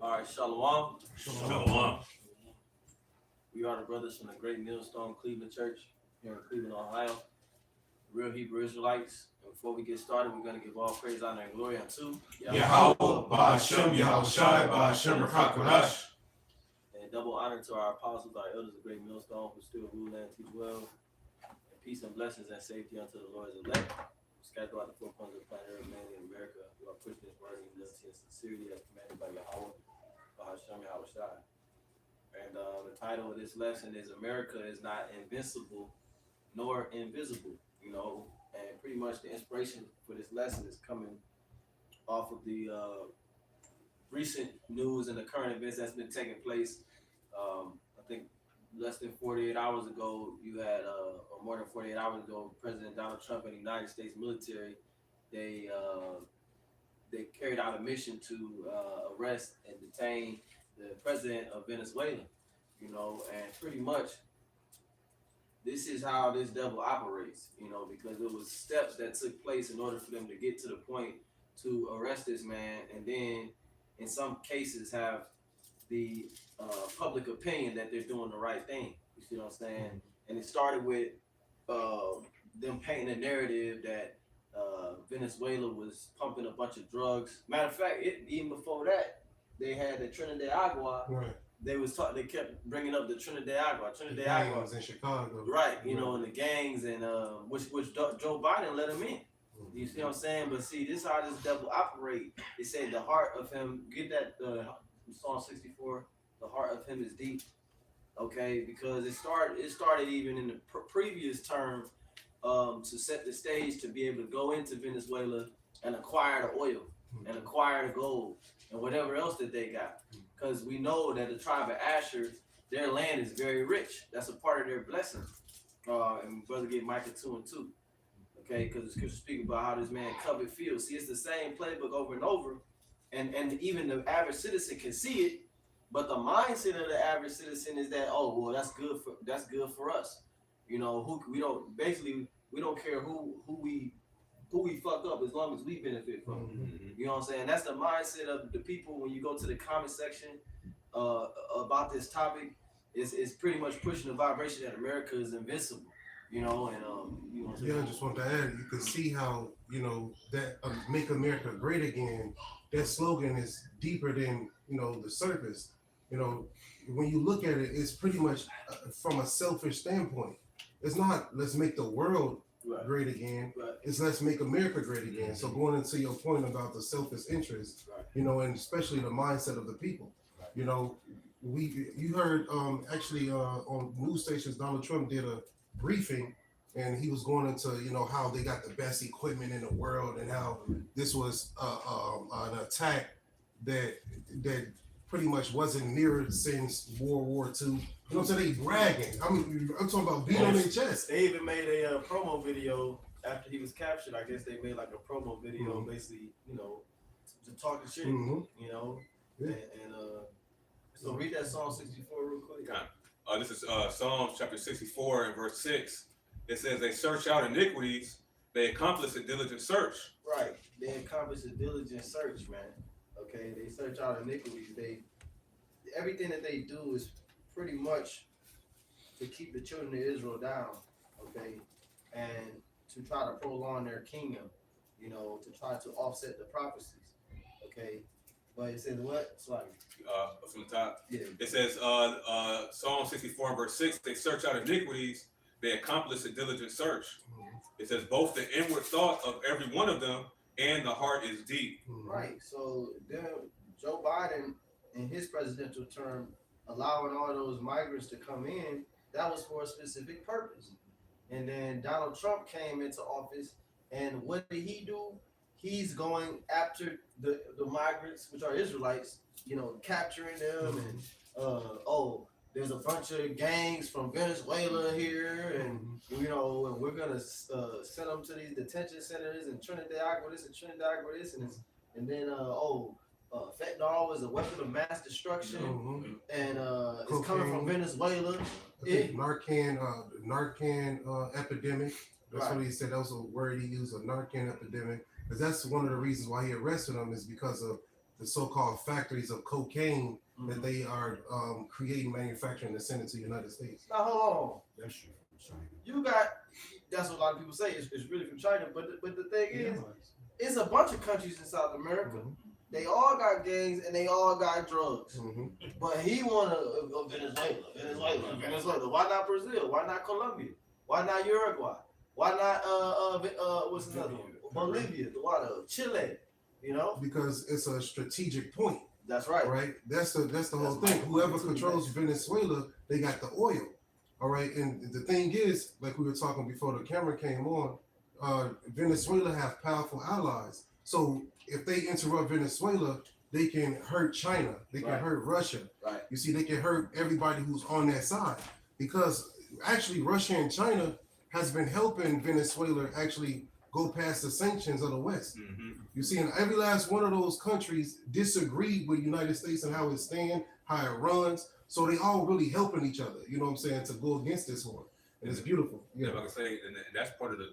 All right, Shalom. Shalom. We are the brothers from the Great Millstone Cleveland Church here in Cleveland, Ohio. Real Hebrew Israelites. And before we get started, we're going to give all praise, honor, and glory unto Yahweh, Ba'ashem, Yahushai, Ba'ashem, Rakakwadash. and double honor to our apostles, our elders of Great Millstone, who still rule and teach well. And peace and blessings and safety unto the Lord's elect. Scattered throughout the four corners of the planet Earth, mainly in America, who are pushing this word in humility and sincerity as commanded by Yahweh, Ba'ashem, Yahushai. And the title of this lesson is America is not invincible nor invisible, and pretty much the inspiration for this lesson is coming off of the recent news and the current events that's been taking place. I think less than 48 hours ago, you had, or more than 48 hours ago, President Donald Trump and the United States military, they carried out a mission to arrest and detain the president of Venezuela, and pretty much this is how this devil operates, because there was steps that took place in order for them to get to the point to arrest this man, and then in some cases have the public opinion that they're doing the right thing. You see what I'm saying? And it started with them painting a narrative that Venezuela was pumping a bunch of drugs. Matter of fact, even before that, they had the Trinidad Agua. Right. They kept bringing up the Trinidad Agua. Was in Chicago. Right, and the gangs and which Joe Biden let him in. You see what I'm saying? But see, this is how this devil operate. They say the heart of him, get that Psalm 64, the heart of him is deep. Okay, because it started even in the previous term to set the stage to be able to go into Venezuela and acquire the oil and acquire the gold and whatever else that they got. Because we know that the tribe of Asher, their land is very rich. That's a part of their blessing. And Brother gave Micah 2 and 2. Okay, because the scripture speaks about how this man covered fields. See, it's the same playbook over and over. And even the average citizen can see it. But the mindset of the average citizen is that, oh, well, that's good for us. We don't care who we fuck up as long as we benefit from it. You know what I'm saying? That's the mindset of the people when you go to the comment section about this topic. It's pretty much pushing the vibration that America is invincible. I just want to add, you can see how, that make America great again, that slogan is deeper than, the surface. When you look at it, it's pretty much from a selfish standpoint. It's not, let's make the world great again. Right. It's let's make America great again. So going into your point about the selfish interest, and especially the mindset of the people, you heard actually on news stations, Donald Trump did a briefing, and he was going into how they got the best equipment in the world and how this was an attack that pretty much wasn't mirrored since World War II. You know what I'm saying? They bragging. I'm talking about beating on their chest. They even made a promo video after he was captured. I guess they made like a promo video, basically, to talk the shit, Yeah. And so read that Psalm 64 real quick. This is Psalm chapter 64 and verse 6. It says, they search out iniquities, they accomplish a diligent search. Right. They accomplish a diligent search, man. Okay, they search out iniquities. Everything that they do is pretty much to keep the children of Israel down, okay, and to try to prolong their kingdom, to try to offset the prophecies, okay. But it says what? Sorry. From the top. Yeah. It says Psalm 64 and verse 6, they search out iniquities, they accomplish a diligent search. It says both the inward thought of every one of them and the heart is deep. Right. So then Joe Biden in his presidential term allowing all those migrants to come in, that was for a specific purpose. And then Donald Trump came into office, and what did he do? He's going after the migrants, which are Israelites, capturing them, and there's a bunch of gangs from Venezuela here, and and we're gonna send them to these detention centers in Trinidad Agua this and Trinidad Agua this, and then fentanyl is a weapon of mass destruction, and it's coming from Venezuela. Narcan epidemic. That's what he said. That was a word he used, a Narcan epidemic, because that's one of the reasons why he arrested him is because of the so-called factories of cocaine Mhm. that they are creating, manufacturing, and sending to the United States. Now hold on. That's true from China. You got that's what a lot of people say. It's really from China, but the thing is, Yeah. it's a bunch of countries in South America. Mhm. They all got gangs and they all got drugs. Mhm. But he wanna Venezuela. Why not Brazil? Why not Colombia? Why not Uruguay? Why not what's another one? Bolivia, Chile. You know? Because it's a strategic point, That's right. right? That's the whole That's thing. my Whoever point too, controls Venezuela, they got the oil. All right. And the thing is, like we were talking before the camera came on, Venezuela have powerful allies. So if they interrupt Venezuela, they can hurt China, they can Right. hurt Russia. Right. You see, they can hurt everybody who's on that side. Because actually Russia and China has been helping Venezuela actually go past the sanctions of the West. Mm-hmm. You see, and every last one of those countries disagreed with the United States and how it stands, how it runs. So they all really helping each other, you know what I'm saying, to go against this war. And it's beautiful. Yeah, Yeah. like I say, and that's part of the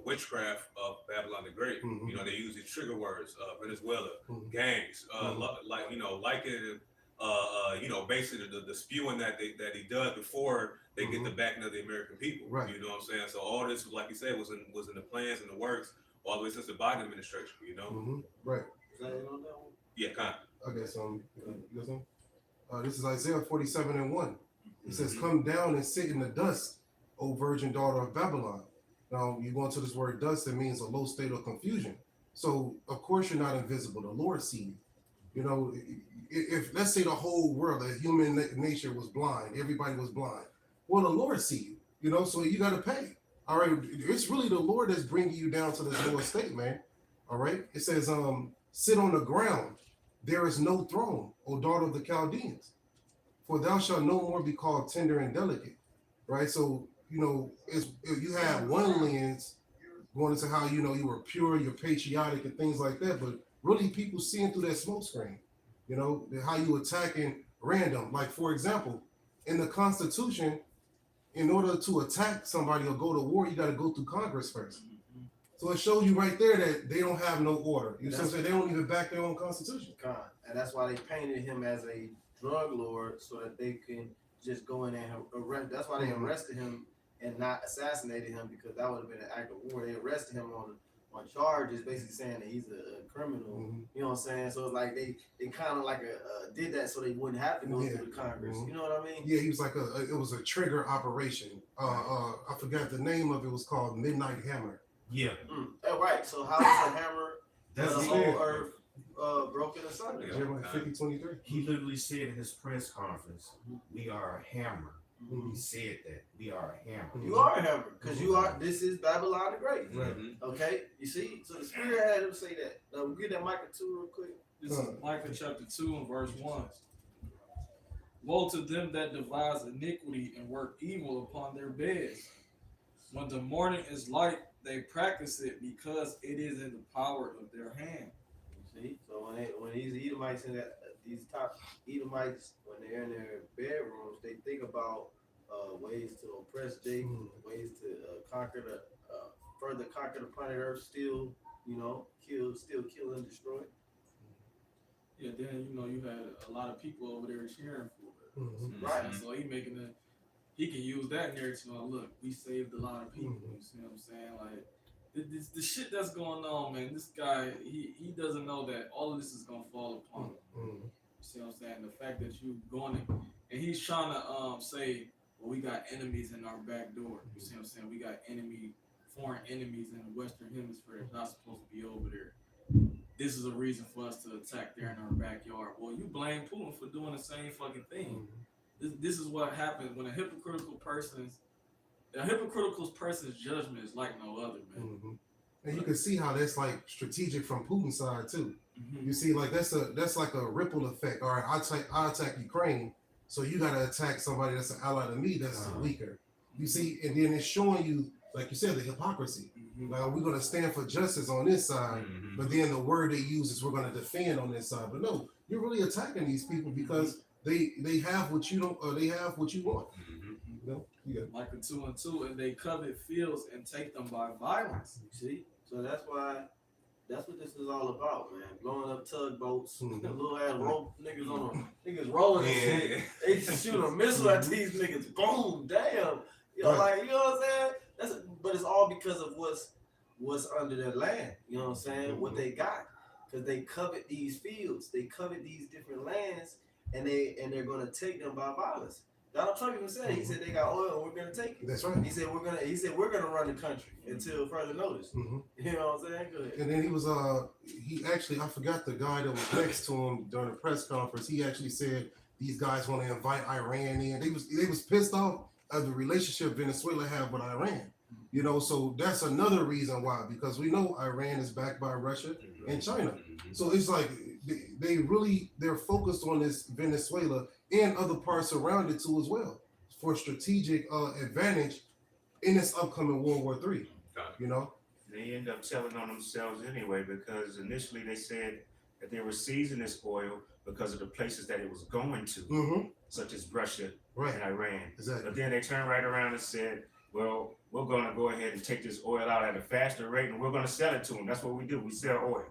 witchcraft of Babylon the Great. Mhm. You know, they use these trigger words, Venezuela, Mhm. gangs, Mhm. like, you know, like it, you know, basically the spewing that he does before they get the backing of the American people. Right. You know what I'm saying? So all this, like you said, was in the plans and the works all the way since the Biden administration. You know? Mhm. Right. Is that it on that one? Yeah, kind of. Okay, so you got some? This is Isaiah 47:1. It says, Mhm. "Come down and sit in the dust, O virgin daughter of Babylon." Now, you go into this word dust, it means a low state of confusion. So, of course, you're not invisible. The Lord sees you. You know, if let's say the whole world, the human nature was blind, everybody was blind. Well, the Lord see you, you know, so you got to pay. All right. It's really the Lord that's bringing you down to this lower state, man. All right. It says, sit on the ground. There is no throne, O daughter of the Chaldeans, for thou shalt no more be called tender and delicate. Right. So, you know, you have one lens going into how, you know, you were pure, you're patriotic and things like that. But really people seeing through that smoke screen, you know, how you attacking random. Like, for example, in the Constitution, in order to attack somebody or go to war, you got to go through Congress first. So it shows you right there that they don't have no order. You see what I'm saying? They don't even back their own constitution. God. And that's why they painted him as a drug lord so that they can just go in and arrest. That's why they arrested him and not assassinated him, because that would have been an act of war. They arrested him on charges, basically saying that he's a criminal. You know what I'm saying? So it's like they kind of like did that so they wouldn't have to go through the Congress. You know what I mean? Yeah, he was like it was a trigger operation. I forgot the name of it. Was called Midnight Hammer. Yeah. Right. So how is the hammer That's the it. whole earth broken asunder? Yeah. Jeremiah 50:23. He literally said in his press conference, "We are a hammer." He said that we are a hammer. You are a hammer because you are. This is Babylon the Great. Right. Okay. You see. So the Spirit had him say that. Now we get that Micah 2 real quick. This is Micah chapter 2 and verse 1. Woe to them that devise iniquity and work evil upon their beds. When the morning is light, they practice it because it is in the power of their hand. See, so when these Edomites in that these top Edomites, when they're in their bedrooms, they think about ways to oppress Jacob, ways to further conquer the planet Earth, still, you know, kill and destroy. Yeah, then you had a lot of people over there cheering for it. Right. So he can use that narrative. Look, we saved a lot of people. You see what I'm saying? Like the shit that's going on, man. This guy, he doesn't know that all of this is gonna fall upon him. You see what I'm saying? The fact that you going and he's trying to say, well, we got enemies in our back door. You see what I'm saying? We got foreign enemies in the Western Hemisphere that's not supposed to be over there. This is a reason for us to attack there in our backyard. Well, you blame Putin for doing the same fucking thing. This is what happens when a hypocritical person's judgment is like no other, man. And you can see how that's like strategic from Putin's side too. You see, like that's like a ripple effect. All right, I attack Ukraine, so you gotta attack somebody that's an ally to me that's weaker. You see, and then it's showing you, like you said, the hypocrisy. Like, we're gonna stand for justice on this side, but then the word they use is we're gonna defend on this side. But no, you're really attacking these people because they have what you don't, or they have what you want. You know? Yeah. Like a 2 and 2, and they covet fields and take them by violence. You see, so that's why That's what this is all about, man. Blowing up tugboats, Mhm. little ass rope niggas on them, niggas rolling and shit. Yeah. They just shoot a missile at these niggas. Boom, damn. You know, Right. like, you know what I'm saying? But it's all because of what's under their land. You know what I'm saying? What they got, because they covet these fields, they covet these different lands, and they're gonna take them by violence. Donald Trump even said, he said they got oil and we're gonna take it. That's right. He said we're gonna run the country until further notice. hmm You know what I'm saying? Go ahead. And then he was he actually, I forgot the guy that was next to him during the press conference. He actually said these guys want to invite Iran in. They was pissed off at the relationship Venezuela have with Iran. You know, so that's another reason why, because we know Iran is backed by Russia and China. So it's like they're focused on this Venezuela and other parts around it too as well for strategic advantage in this upcoming World War III. You know, They end up telling on themselves anyway, because initially they said that they were seizing this oil because of the places that it was going to, such as Russia right? and Iran. Exactly. But then they turned right around and said, well, we're going to go ahead and take this oil out at a faster rate, and we're going to sell it to them. That's what we do. We sell oil.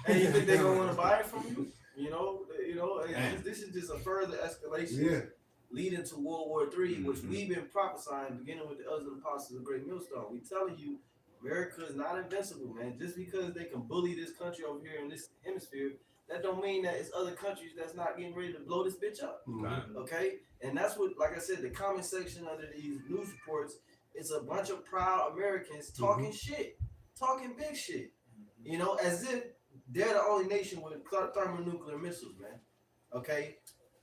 And you think they're gonna want to buy it from you? You know, this is just a further escalation Yeah. leading to World War III, which we've been prophesying, beginning with the Elders and Apostles of Great Millstone. We telling you, America is not invincible, man. Just because they can bully this country over here in this hemisphere, that don't mean that it's other countries that's not getting ready to blow this bitch up. Okay? And that's what, like I said, the comment section under these news reports, it's a bunch of proud Americans talking shit, talking big shit. You know, as if they're the only nation with thermonuclear missiles, man. Okay?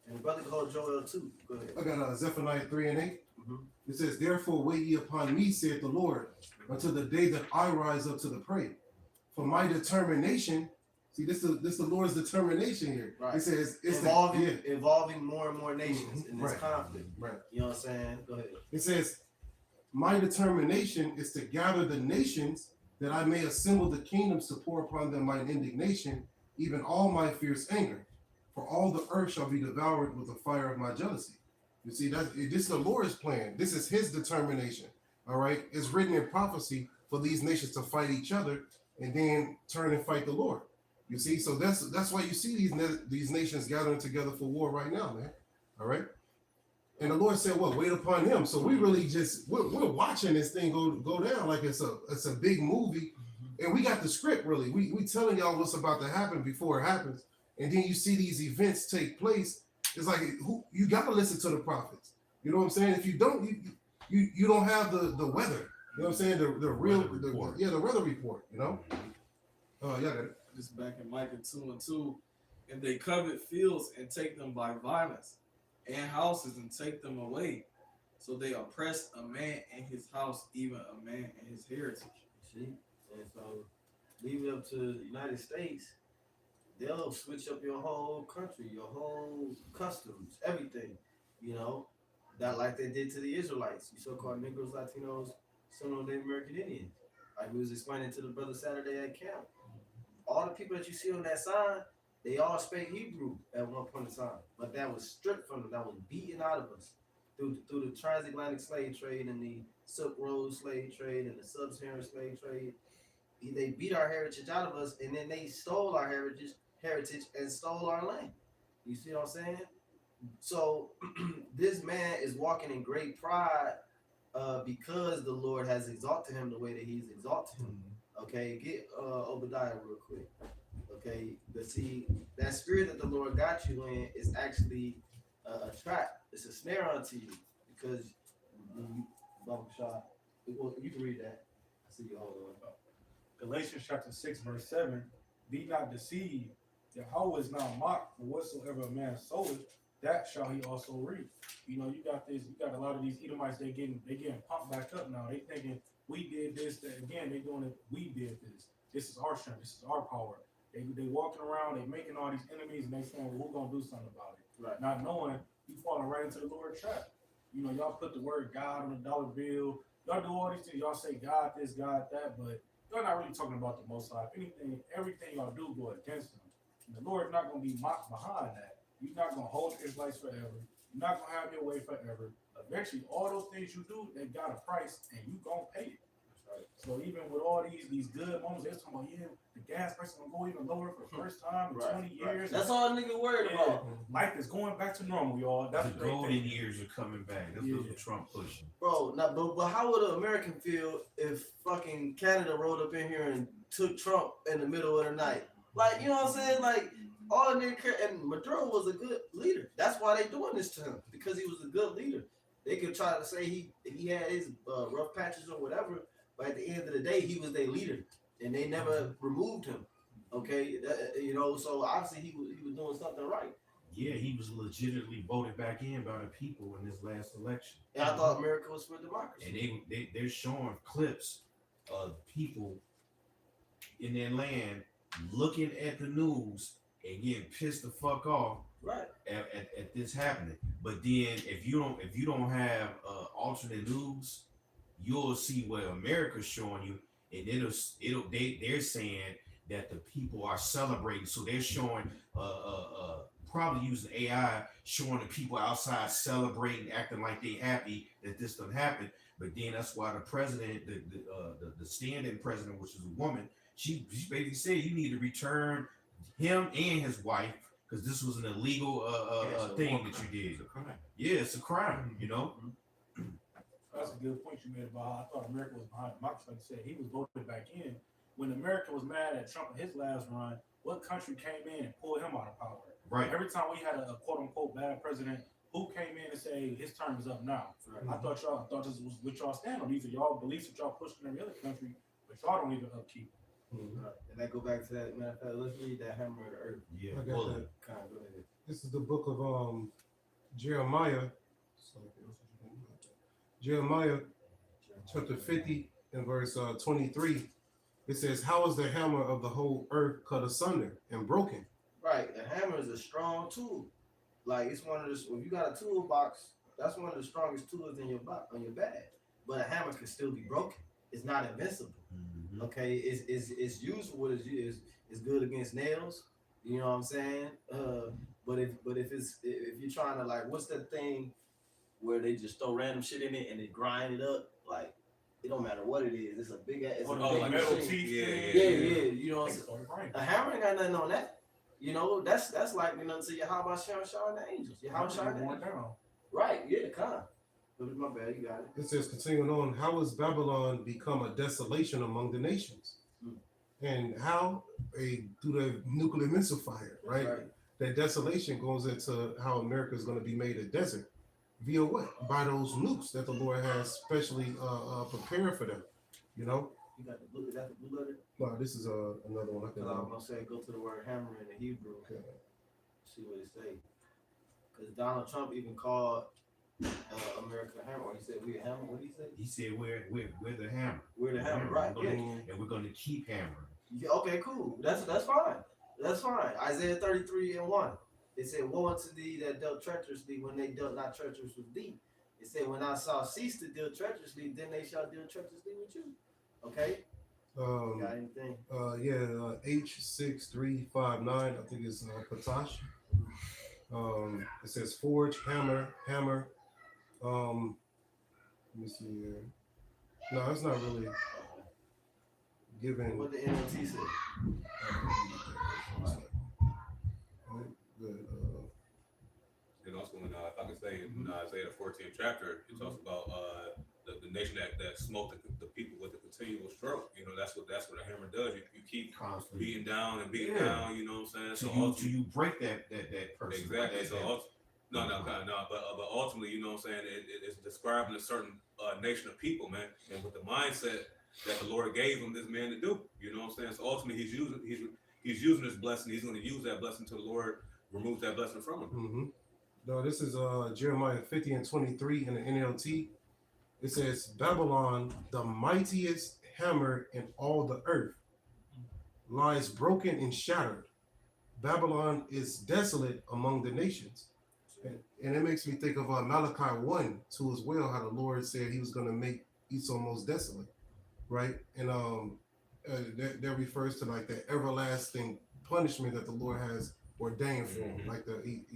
And brother called Joel too. Go ahead. I got Zephaniah 3:8. Mhm. It says, "Therefore wait ye upon me, saith the Lord, until the day that I rise up to the prey. For my determination." See, this is the Lord's determination here. Right. It says it's involving more and more nations in this Right. conflict. Right. You know what I'm saying? Go ahead. It says, "My determination is to gather the nations, that I may assemble the kingdoms to pour upon them mine indignation, even all my fierce anger. For all the earth shall be devoured with the fire of my jealousy." You see, this is the Lord's plan. This is his determination. All right. It's written in prophecy for these nations to fight each other and then turn and fight the Lord. You see, so that's why you see these nations gathering together for war right now, man. All right. And the Lord said, "Well, wait upon him." So we really just we're watching this thing go down like it's a big movie, and we got the script really. We telling y'all what's about to happen before it happens, and then you see these events take place. It's like you got to listen to the prophets. You know what I'm saying? If you don't, you don't have the weather. You know what I'm saying? The real the weather report. You know. Yeah, got it. Just back in Micah 2:2, and they covet fields and take them by violence, and houses and take them away. So they oppress a man and his house, even a man and his heritage. See? And so leave it up to the United States, they'll switch up your whole country, your whole customs, everything. You know, that like they did to the Israelites, you so-called Negroes, Latinos, some of the American Indians. Like we was explaining to the brother Saturday at camp. All the people that you see on that sign, they all spoke Hebrew at one point in time, but that was stripped from them, that was beaten out of us through the transatlantic slave trade and the Silk Road slave trade and the sub-Saharan slave trade. They beat our heritage out of us, and then they stole our heritage and stole our land. You see what I'm saying? So this man is walking in great pride because the Lord has exalted him the way that he's exalted him. Okay, get Obadiah real quick. Okay, but see, that spirit that the Lord got you in is actually a trap. It's a snare unto you because bump shot. Well, you can read that. I see you hold on. Galatians chapter 6, verse 7. Be not deceived. Yahweh is not mocked, for whatsoever a man soweth, that shall he also reap. You know, you got a lot of these Edomites, they getting pumped back up now. They thinking we did this, that again, they doing it, we did this. This is our strength, this is our power. They walking around, they making all these enemies, and they saying, well, we're gonna do something about it. Right. Not knowing you falling right into the Lord trap. You know, y'all put the word God on the dollar bill. Y'all do all these things. Y'all say God this, God that, but y'all not really talking about the Most High. If anything, everything y'all do go against him. And the Lord's not gonna be mocked behind that. You're not gonna hold the Israelites forever. You're not gonna have your way forever. Eventually, all those things you do, they got a price, and you gonna pay it. So even with all these good moments, they're talking about the gas price is gonna go even lower for the first time in 20 years. That's all nigga worried about. Life is going back to normal, y'all. That's The what they golden think. years are coming back. That's what Trump pushing. Bro, but how would an American feel if fucking Canada rolled up in here and took Trump in the middle of the night? Like, you know what I'm saying? Like, all nigga care, and Maduro was a good leader. That's why they doing this to him, because he was a good leader. They could try to say he had his rough patches or whatever, but at the end of the day, he was their leader, and they never removed him. Okay, so obviously he was doing something right. Yeah, he was legitimately voted back in by the people in this last election. And I thought America was for democracy. And they're showing clips of people in their land looking at the news and getting pissed the fuck off Right. at this happening. But then if you don't have alternate news, you'll see what America's showing you, and they're saying that the people are celebrating. So they're showing probably using AI, showing the people outside celebrating, acting like they happy that this done happened. But then that's why the president, the standing president, which is a woman, she basically said you need to return him and his wife, because this was an illegal thing that you did. It's a crime. Yeah, it's a crime, you know. That's a good point you made about how I thought America was behind democracy. Like you said, he was voted back in. When America was mad at Trump in his last run, what country came in and pulled him out of power? Right. Every time we had a quote unquote bad president, who came in and say his term is up now? Right. I thought this was what y'all stand on. These are y'all beliefs that y'all pushing in every other country, but y'all don't even upkeep. Right. And that go back to that, matter of fact, let's read that Hammer of the Earth. Yeah. I got that. Kind of, go ahead. This is the book of Jeremiah. Jeremiah chapter 50 and verse 23. It says, "How is the hammer of the whole earth cut asunder and broken?" Right, the hammer is a strong tool. Like, it's one of the, if you got a toolbox, that's one of the strongest tools in your bag. But a hammer can still be broken. It's not invincible. Mhm. Okay, it's useful. It's good against nails. You know what I'm saying? But if you're trying to, like, what's that thing where they just throw random shit in it and they grind it up? Like, it don't matter what it is. It's a big ass. like metal teeth. teeth. Yeah. You know what I'm saying? A hammer ain't got nothing on that. You know, that's like, you know, to your how about shine the angels? Your how shine the angels. Down. Right, yeah, kind of. But my bad, you got it. It says, continuing on, how has Babylon become a desolation among the nations? And how? Through the nuclear missile fire, right? That desolation goes into how America is going to be made a desert. Via what? By those nukes that the Lord has specially prepared for them. You know? You got the blue, is that the blue letter? No, this is another one. I Because I was going to say, go to the word hammer in the Hebrew. Okay. See what it say. Because Donald Trump even called America a hammer. He said, we a hammer. What did he say? He said we're the hammer. We're the hammer, right? We're Yeah. gonna- and we're gonna keep hammering. Yeah, okay, cool. That's fine. That's fine. Isaiah 33:1. It said, "Woe unto thee that dealt treacherously when they dealt not treacherous with thee." It said, "When I saw cease to deal treacherously, then they shall deal treacherously with you." Okay. Got anything? H6359. I think it's Patash. It says forge, hammer. Let me see here. No, it's not really given. What the NLT said. Good. And also, when if I can say, in Isaiah 14th chapter, it talks about the nation that smote the people with a continual stroke. You know, that's what a hammer does. You keep Constantly. beating down and beating down. You know what I'm saying? So ultimately- you break that person. Exactly. That- So but ultimately, you know what I'm saying, it's describing a certain nation of people, man, and with the mindset that the Lord gave him this man to do. You know what I'm saying? So ultimately, he's using his blessing. He's going to use that blessing till the Lord removes that blessing from him. Mm-hmm. No, this is Jeremiah 50 and 23 in the NLT. It says, "Babylon, the mightiest hammer in all the earth, lies broken and shattered. Babylon is desolate among the nations." And it makes me think of Malachi 1:2 as well, how the Lord said he was going to make Esau most desolate, right? And that refers to like the everlasting punishment that the Lord has ordained for him. Like I think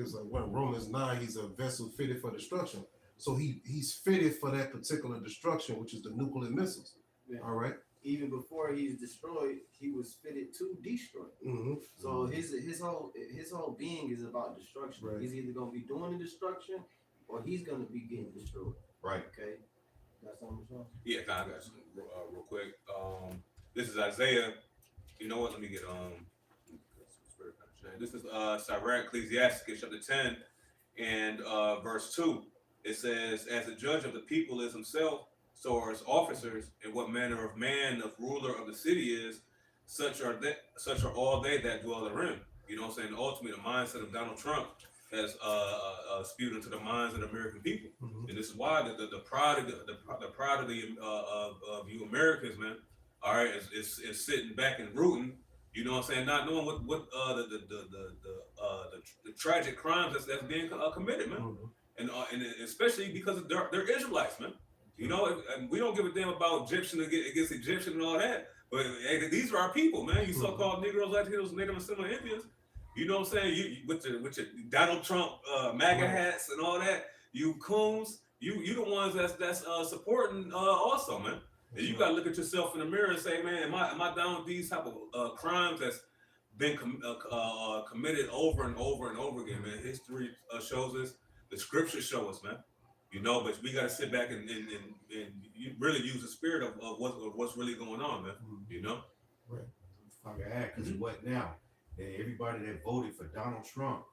it's like Romans 9, he's a vessel fitted for destruction. So he's fitted for that particular destruction, which is the nuclear missiles. Yeah. All right. Even before he's destroyed, he was fitted to destroy. Mm-hmm. So his whole being is about destruction. Right. He's either gonna be doing the destruction or he's gonna be getting destroyed. Right. Okay. Got something, Sean? Yeah, I got some real quick. This is Isaiah. You know what? Let me get This is Sirach Ecclesiasticus chapter 10 and verse 2. It says, "As the judge of the people is himself, so are his officers, and what manner of man the ruler of the city is, such are all they that dwell therein." You know what I'm saying? Ultimately, the mindset of Donald Trump has spewed into the minds of the American people, and this is why the pride of the pride of you Americans, man, all right, is sitting back and rooting. You know what I'm saying? Not knowing what the tragic crimes that's being committed, man, and especially because they're Israelites, man. You know, and we don't give a damn about Egyptian against Egyptian and all that. But hey, these are our people, man. You so-called Negroes, Latinos, Native and similar Indians. You know what I'm saying? You with your Donald Trump MAGA hats and all that. You coons. You the ones that's supporting also, man. And you gotta look at yourself in the mirror and say, man, am I down with these type of crimes that's been committed over and over and over again, man? History shows us. The scriptures show us, man. You know, but we gotta sit back and really use the spirit of what's really going on, man. You know, Right. Because what now? That everybody that voted for Donald Trump,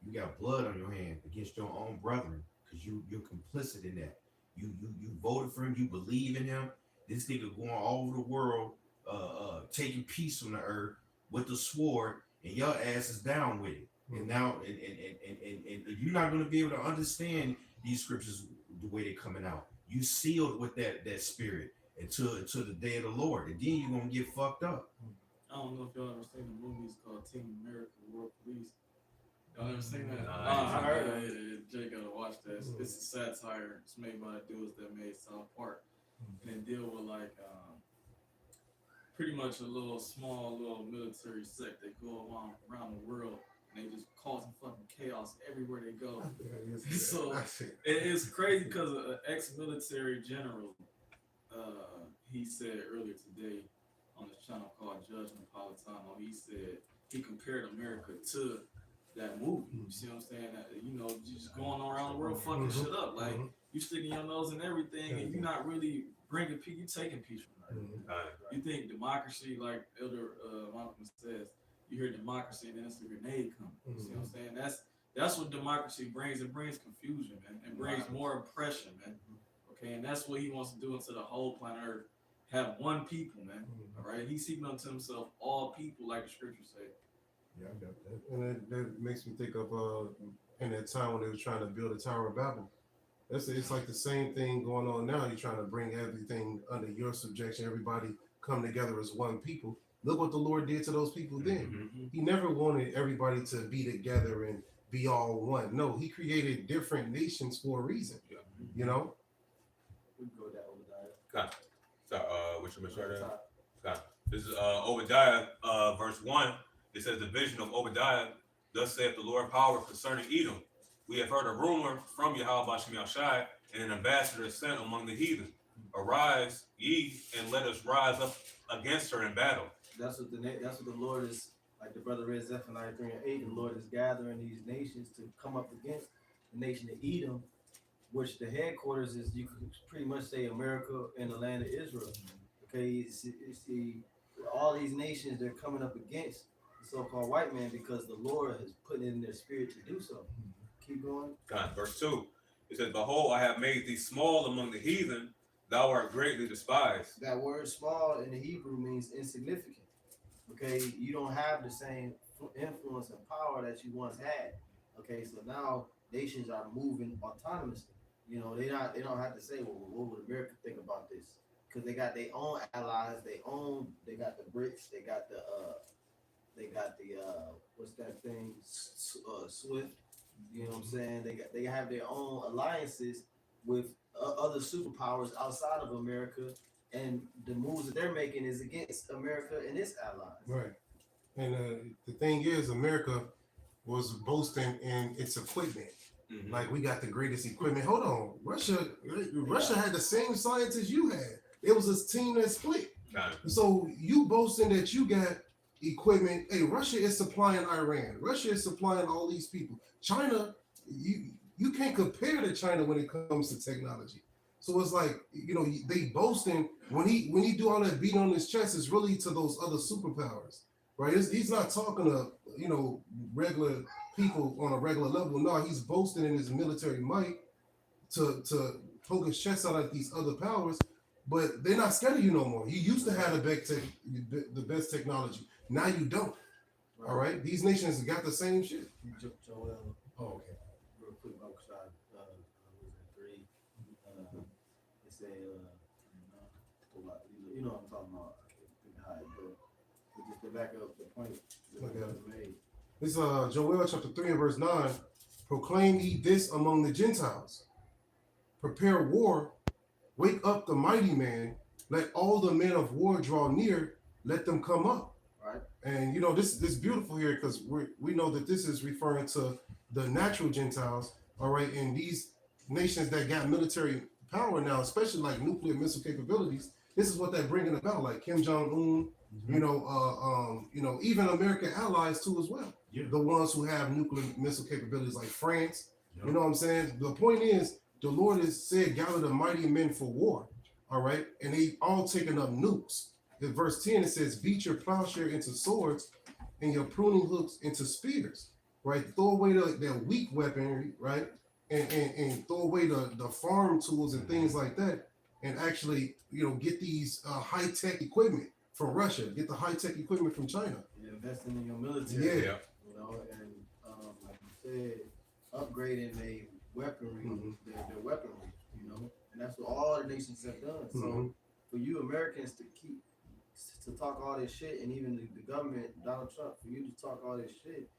you got blood on your hand against your own brethren, because you're complicit in that. You voted for him. You believe in him. This nigga going all over the world, taking peace from the earth with the sword, and your ass is down with it. And now, and you're not going to be able to understand these scriptures the way they're coming out. You sealed with that spirit until the day of the Lord, and then you're gonna get fucked up. I don't know if y'all ever seen the movies called Team America: World Police. Y'all ever seen that? I heard it. Jay gotta watch that. It's a satire. It's made by the dudes that made South Park, and they deal with like pretty much a small military sect. They go around the world and they just causing fucking chaos everywhere they go. So it's crazy because an ex-military general, he said earlier today on this channel called Judge Napolitano, he said he compared America to that movie. You see what I'm saying? You know, just going around the world fucking shit up. Like, you sticking your nose in everything and you're not really bringing peace, you taking peace from America. You think democracy, like Elder Malcolm says, you hear democracy and then it's a grenade coming. You see what I'm saying? That's what democracy brings. It brings confusion, man. It brings more oppression, man. Okay, and that's what he wants to do into the whole planet Earth. Have one people, man. All right, he's seeking unto himself all people, like the scriptures say. Yeah, I got that. And that makes me think of in that time when they were trying to build the Tower of Babel. It's like the same thing going on now. You're trying to bring everything under your subjection. Everybody come together as one people. Look what the Lord did to those people then. He never wanted everybody to be together and be all one. No, he created different nations for a reason. You know? We can go with that Obadiah. God. So, which one is right there? God. This is Obadiah, verse 1. It says, "The vision of Obadiah, thus saith the Lord of power concerning Edom. We have heard a rumor from Yahweh Bashem Yahshai, and an ambassador is sent among the heathen. Arise, ye, and let us rise up against her in battle." That's what the Lord is, like the brother read Zephaniah 3 and 8. The Lord is gathering these nations to come up against the nation of Edom, which the headquarters is, you could pretty much say, America and the land of Israel. Okay, you see all these nations they're coming up against the so-called white man because the Lord has put it in their spirit to do so. Keep going. God, verse 2. It says, "Behold, I have made thee small among the heathen, thou art greatly despised." That word small in the Hebrew means insignificant. Okay, you don't have the same influence and power that you once had. Okay, so now nations are moving autonomously. You know, they don't have to say, well, what would America think about this? Because they got their own allies, they got the BRICS, they got the what's that thing, SWIFT. You know what I'm saying? They have their own alliances with other superpowers outside of America, and the moves that they're making is against America and its allies. Right. And the thing is, America was boasting in its equipment. Mhm. Like we got the greatest equipment. Hold on, Russia had the same scientists you had. It was a team that split. Kind So you boasting that you got equipment. Hey, Russia is supplying Iran. Russia is supplying all these people. China, you can't compare to China when it comes to technology. So it's like, they boasting when he do all that beating on his chest, it's really to those other superpowers, right? He's not talking to regular people on a regular level. No, he's boasting in his military might to poke his chest out at these other powers. But they're not scared of you no more. You used to have the best technology. Now you don't. All right? These nations got the same shit. Joel, Oh, okay. real quick, outside, was it 3? It say, you know what I'm talking about. I can't think how it goes. But just to back up the point that Okay. was made. This Joel chapter 3 and verse 9. Proclaim ye this among the Gentiles. Prepare war. Wake up the mighty man. Let all the men of war draw near. Let them come up. Right. And this beautiful here because we know that this is referring to the natural Gentiles. All right, and these nations that got military power now, especially like nuclear missile capabilities. This is what they're bringing about, like Kim Jong-un. Even American allies too as well. Yeah. The ones who have nuclear missile capabilities, like France. Yeah. You know what I'm saying? The point is, the Lord has said, gather the mighty men for war. All right, and they all taking up nukes. In verse 10, it says, beat your plowshare into swords and your pruning hooks into spears. Right? Throw away their weak weaponry, right? And throw away the farm tools and things like that. And actually, get these high-tech equipment from Russia, get the high-tech equipment from China. You're investing in your military. Yeah. And like you said, upgrading their weaponry, their weaponry, and that's what all the nations have done. So for you Americans to talk all this shit, and even the government, Donald Trump, for you to talk all this shit,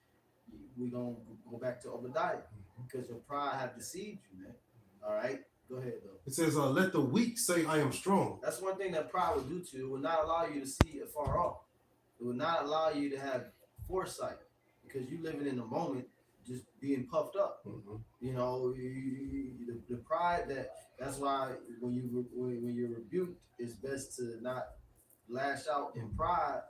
we gonna go back to Obadiah because your pride have deceived you, man. All right, go ahead though. It says, let the weak say I am strong. That's one thing that pride will do to you. It will not allow you to see it far off. It will not allow you to have foresight because you living in the moment, just being puffed up. The pride that's why when you're rebuked, it's best to not lash out in pride,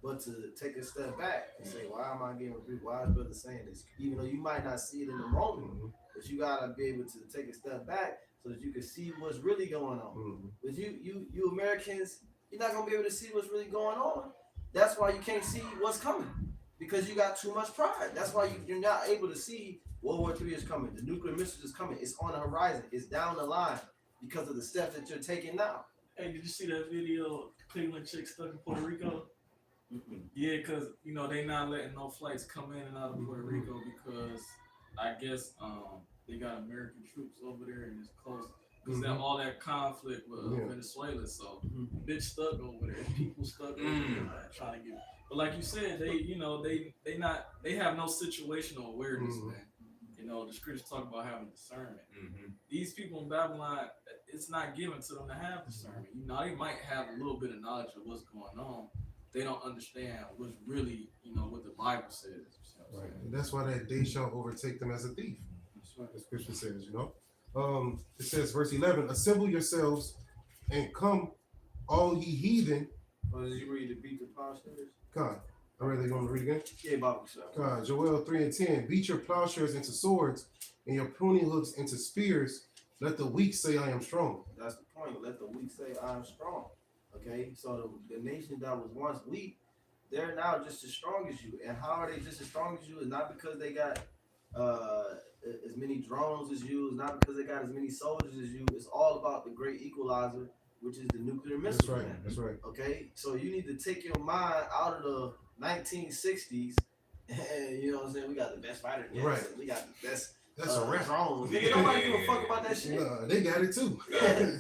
but to take a step back and say, why am I getting rebuked? Why is brother saying this? Even though you might not see it in the moment, but you gotta be able to take a step back so that you can see what's really going on. But you Americans, you're not gonna be able to see what's really going on. That's why you can't see what's coming. Because you got too much pride. That's why you're not able to see World War III is coming. The nuclear missiles is coming. It's on the horizon. It's down the line because of the steps that you're taking now. Hey, did you see that video? Cleveland chick stuck in Puerto Rico. Yeah, because they not letting no flights come in and out of Puerto Rico because I guess they got American troops over there and it's close. Because all that conflict with Venezuela, so bitch stuck over there, people stuck over there trying to get. But like you said, they have no situational awareness, man. The scriptures talk about having discernment. These people in Babylon, it's not given to them to have discernment. They might have a little bit of knowledge of what's going on. They don't understand what's really, what the Bible says. Right. And that's why that day shall overtake them as a thief. That's what the scripture says, It says, verse 11, assemble yourselves and come, all ye heathen. Or did you read the beat the plowshares? God. I read you want to read again? Yeah, Bible so. God, Joel 3 and 10. Beat your plowshares into swords and your pruning hooks into spears. Let the weak say I am strong. That's the point. Let the weak say I am strong. Okay? So the nation that was once weak, they're now just as strong as you. And how are they just as strong as you? It's not because they got as many drones as you. It's not because they got as many soldiers as you. It's all about the great equalizer, which is the nuclear missile. That's right. That's right. Okay? So you need to take your mind out of the 1960s, and you know what I'm saying? We got the best fighter jets. Right. We got the best That's a wrap. drones. Nigga, nobody give a fuck about that shit. No, they got it too. Yeah,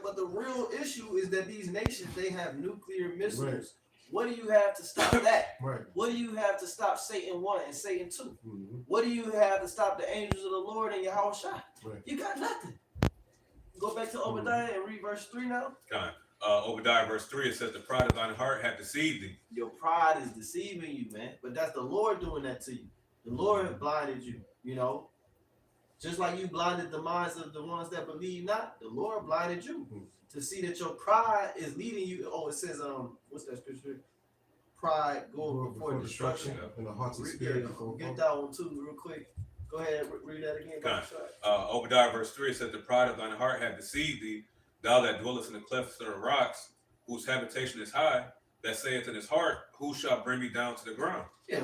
but the real issue is that these nations, they have nuclear missiles. Right. What do you have to stop that? Right. What do you have to stop Satan 1 and Satan 2? Mm-hmm. What do you have to stop the angels of the Lord and Yahweh Shai? Right. You got nothing. Go back to Obadiah and read verse 3 now. Obadiah verse 3, it says, the pride of thine heart hath deceived thee. Your pride is deceiving you, man. But that's the Lord doing that to you. The Lord has blinded you, Just like you blinded the minds of the ones that believe not, the Lord blinded you to see that your pride is leading you. Oh, it says, what's that scripture? Pride go before destruction. And the haughty spirit before Get that one too, real quick. Go ahead, read that again. God. Obadiah verse 3 says, the pride of thine heart hath deceived thee, thou that dwellest in the clefts of the rocks, whose habitation is high, that saith in his heart, who shall bring me down to the ground? Yeah,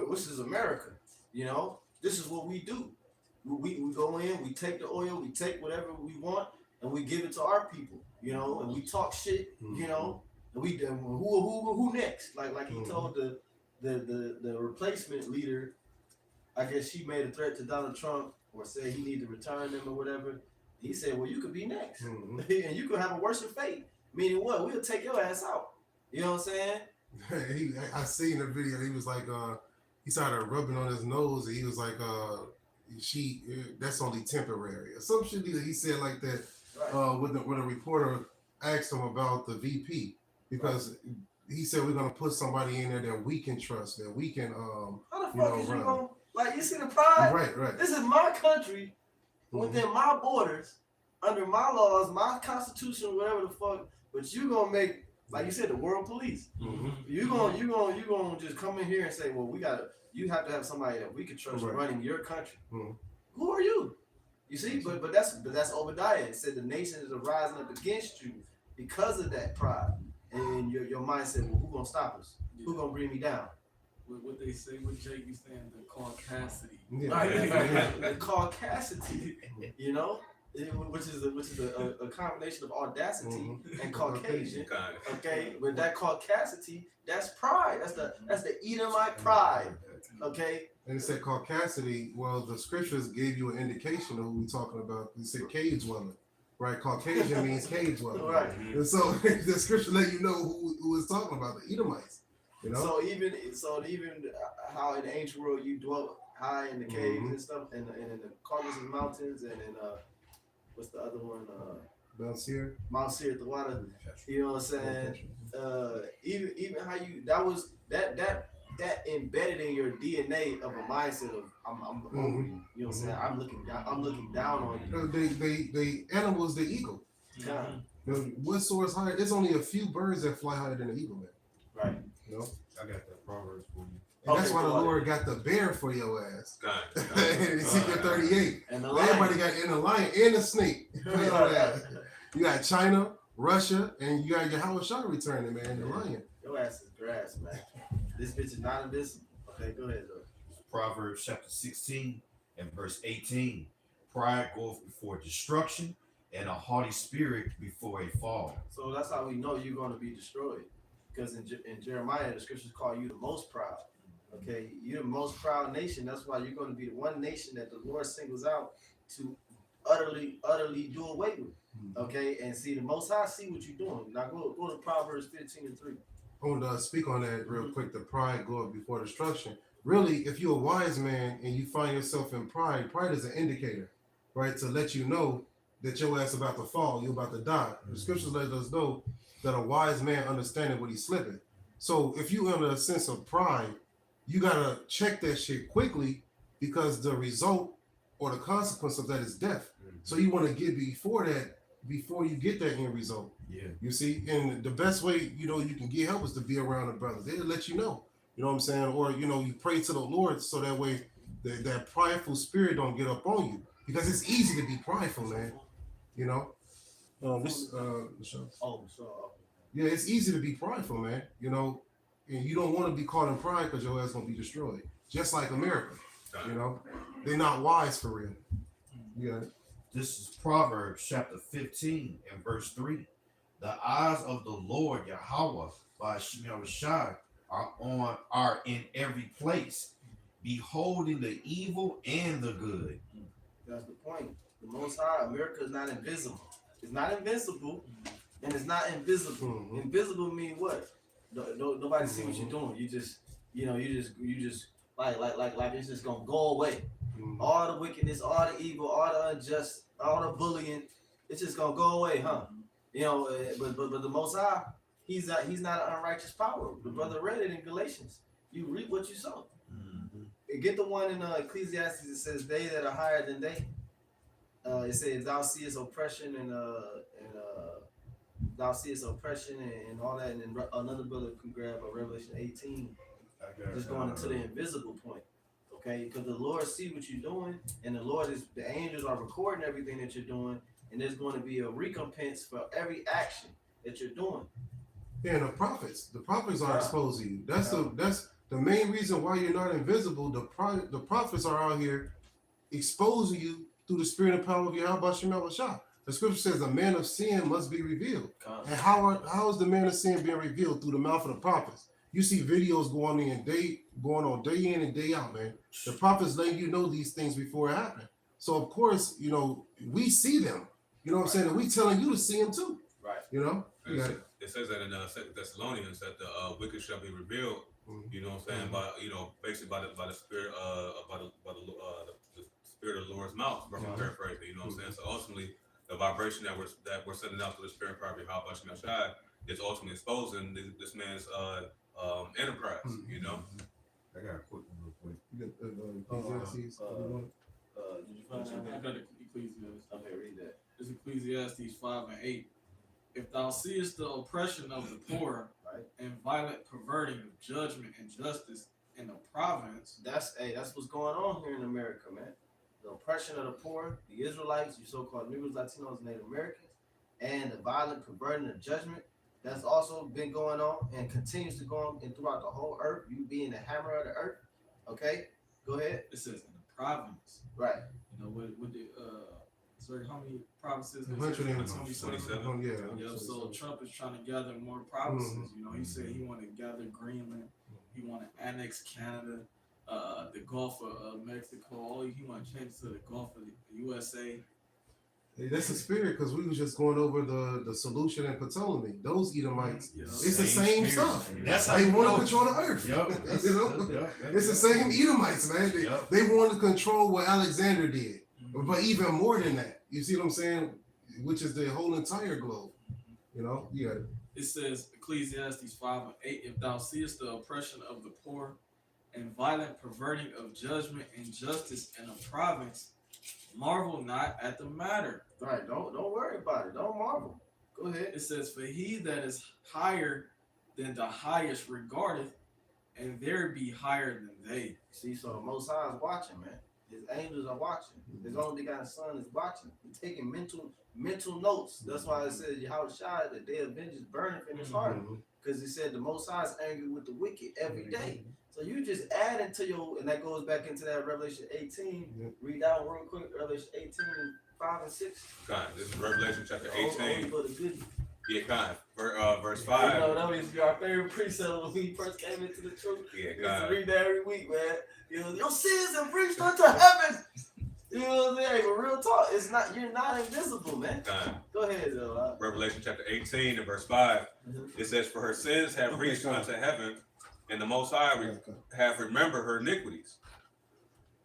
this is America. You know, this is what we do. We go in, we take the oil, we take whatever we want, and we give it to our people. You know, and we talk shit. You know, and we who next? Like he told the replacement leader. I guess she made a threat to Donald Trump or said he need to return them or whatever. He said, well, you could be next. And you could have a worse fate. Meaning what? We'll take your ass out. You know what I'm saying? I seen the video. He was like, he started rubbing on his nose, and he was like, that's only temporary. Or some shit he said like that. Right. When a reporter asked him about the VP, because he said we're gonna put somebody in there that we can trust, that we can how the fuck is you gonna, like, you see the pride? Right. This is my country, within my borders, under my laws, my constitution, whatever the fuck. But you gonna make, like you said, the world police. You gonna just come in here and say, well, you have to have somebody that we can trust running your country. Who are you? You see, but that's Obadiah. It said the nations are rising up against you because of that pride. And your mind said, well, who gonna stop us? Who gonna bring me down? What they say, what Jake be saying, the caucasity. Right. The caucasity, you know, which is a combination of audacity and Caucasian. Okay, but that caucasity, that's pride. That's the Edomite pride. Okay. And it said caucasity. Well, the scriptures gave you an indication of who we're talking about. It said cave dweller, right? Caucasian means cave dweller, right? And so the scripture let you know who is talking about, the Edomites. You know. So even how in the ancient world you dwelt high in the caves and stuff, and in the Caucasus Mountains, and in what's the other one? Mount Seir, the water. You know what I'm saying? Even how you that embedded in your DNA of a mindset of I'm over you. You know what I'm saying? I'm looking down on you. They animals, the eagle. Yeah. What soars higher? There's only a few birds that fly higher than an eagle, man. Right. You know? I got that Proverbs for you. And that's why the Lord got the bear for your ass. In Ezekiel 38. And everybody got in the lion and the snake. You got China, Russia, and you got your Howard Shaw returning, man, the lion. Your ass is grass, man. This bitch is not invincible. Okay, go ahead, though. Proverbs chapter 16 and verse 18. Pride goeth before destruction, and a haughty spirit before a fall. So that's how we know you're going to be destroyed. Because in Jeremiah, the scriptures call you the most proud. Okay, you're the most proud nation. That's why you're going to be the one nation that the Lord singles out to utterly do away with. Okay, and see the Most High see what you're doing. Now go to Proverbs 15:3. I want to speak on that real quick. The pride going before destruction. Really, if you're a wise man and you find yourself in pride is an indicator, right, to let you know that your ass about to fall, you're about to die. The scriptures let us know that a wise man understanding what he's slipping. So if you under a sense of pride, you gotta check that shit quickly, because the result or the consequence of that is death. So you want to get before you get that end result. Yeah. You see, and the best way, you can get help is to be around the brothers. They'll let you know. You know what I'm saying? Or, you pray to the Lord so that way that prideful spirit don't get up on you. Because it's easy to be prideful, man. You know? Yeah, it's easy to be prideful, man. And you don't want to be caught in pride because your ass gonna be destroyed. Just like America. They're not wise for real. Yeah. This is Proverbs chapter 15 and verse 3. The eyes of the Lord Yahweh by Shemel Shai are in every place, beholding the evil and the good. That's the point. The Most High, America is not invisible. It's not invincible, and it's not invisible. Invisible mean what? Nobody see what you're doing. You just like it's just gonna go away. All the wickedness, all the evil, all the unjust, all the bullying, it's just gonna go away, huh? But the Most High, he's not an unrighteous power. The brother read it in Galatians. You reap what you sow. Get the one in Ecclesiastes that says, "They that are higher than they It says thou seest oppression and thou seest oppression and all that, and then another brother can grab a Revelation 18, just going into the invisible point. Okay, because the Lord see what you're doing, and the angels are recording everything that you're doing, and there's going to be a recompense for every action that you're doing. Yeah, and the prophets are exposing you. That's the main reason why you're not invisible. The prophets are out here exposing you through the spirit and power of Yahweh Shemel Shah. The scripture says a man of sin must be revealed. And how is the man of sin being revealed? Through the mouth of the prophets. You see videos going on day in and day out, man. The prophets letting you know these things before it happen. So of course, we see them. You know what I'm saying? And we telling you to see them too. Right. It says that in 2 Thessalonians that the wicked shall be revealed. You know what I'm saying? By basically by the spirit by the spirit of the Lord's mouth. Paraphrasing. You know what I'm saying? So ultimately, the vibration that we're sending out to the spirit part of Yahweh Shemel Shai is ultimately exposing this man's enterprise. You know. I got a quick one real quick. Did you find that? I got Ecclesiastes. Okay, read that. It's Ecclesiastes 5 and 8. If thou seest the oppression of the poor, right, and violent perverting of judgment and justice in the province, that's what's going on here in America, man. The oppression of the poor, the Israelites, you so-called Negroes, Latinos, Native Americans, and the violent perverting of judgment. That's also been going on and continues to go on and throughout the whole earth. You being the hammer of the earth. Okay, go ahead. it says in the province. Right. You know what the sorry, how many provinces? 127. Yeah. So Trump is trying to gather more provinces. You know, he said he want to gather Greenland. He want to annex Canada, the Gulf of Mexico. He want to change to the Gulf of the USA. Hey, that's the spirit, because we was just going over the solution and Ptolemy. Those Edomites, it's the same stuff. That's how they want to control the earth. It's the same Edomites, man. They wanted to control what Alexander did, but even more than that. You see what I'm saying? Which is the whole entire globe. It says Ecclesiastes 5 and 8. If thou seest the oppression of the poor and violent perverting of judgment and justice in a province, marvel not at the matter. Right. Don't worry about it. Don't marvel. Go ahead. It says, for he that is higher than the highest regardeth, and there be higher than they. See, so the Most High is watching, man. His angels are watching. His only begotten Son is watching. He's taking mental notes. That's why it says Yahweh Shai, the day of vengeance burneth in his heart. Because he said the Most High is angry with the wicked every day. So you just add into and that goes back into that Revelation 18. Read that one real quick. Revelation 18, 5 and 6. Kind. This is Revelation chapter 18. For the good. Yeah, kind. Verse 5. That used to be our favorite precept when we first came into the truth. Yeah, We used to kind. read that every week, man. Your sins have reached unto heaven. You know what I'm saying? But real talk, you're not invisible, man. Kind. Go ahead, though. Revelation chapter 18 and verse 5. It says, for her sins have reached unto heaven, and the Most High have remembered her iniquities.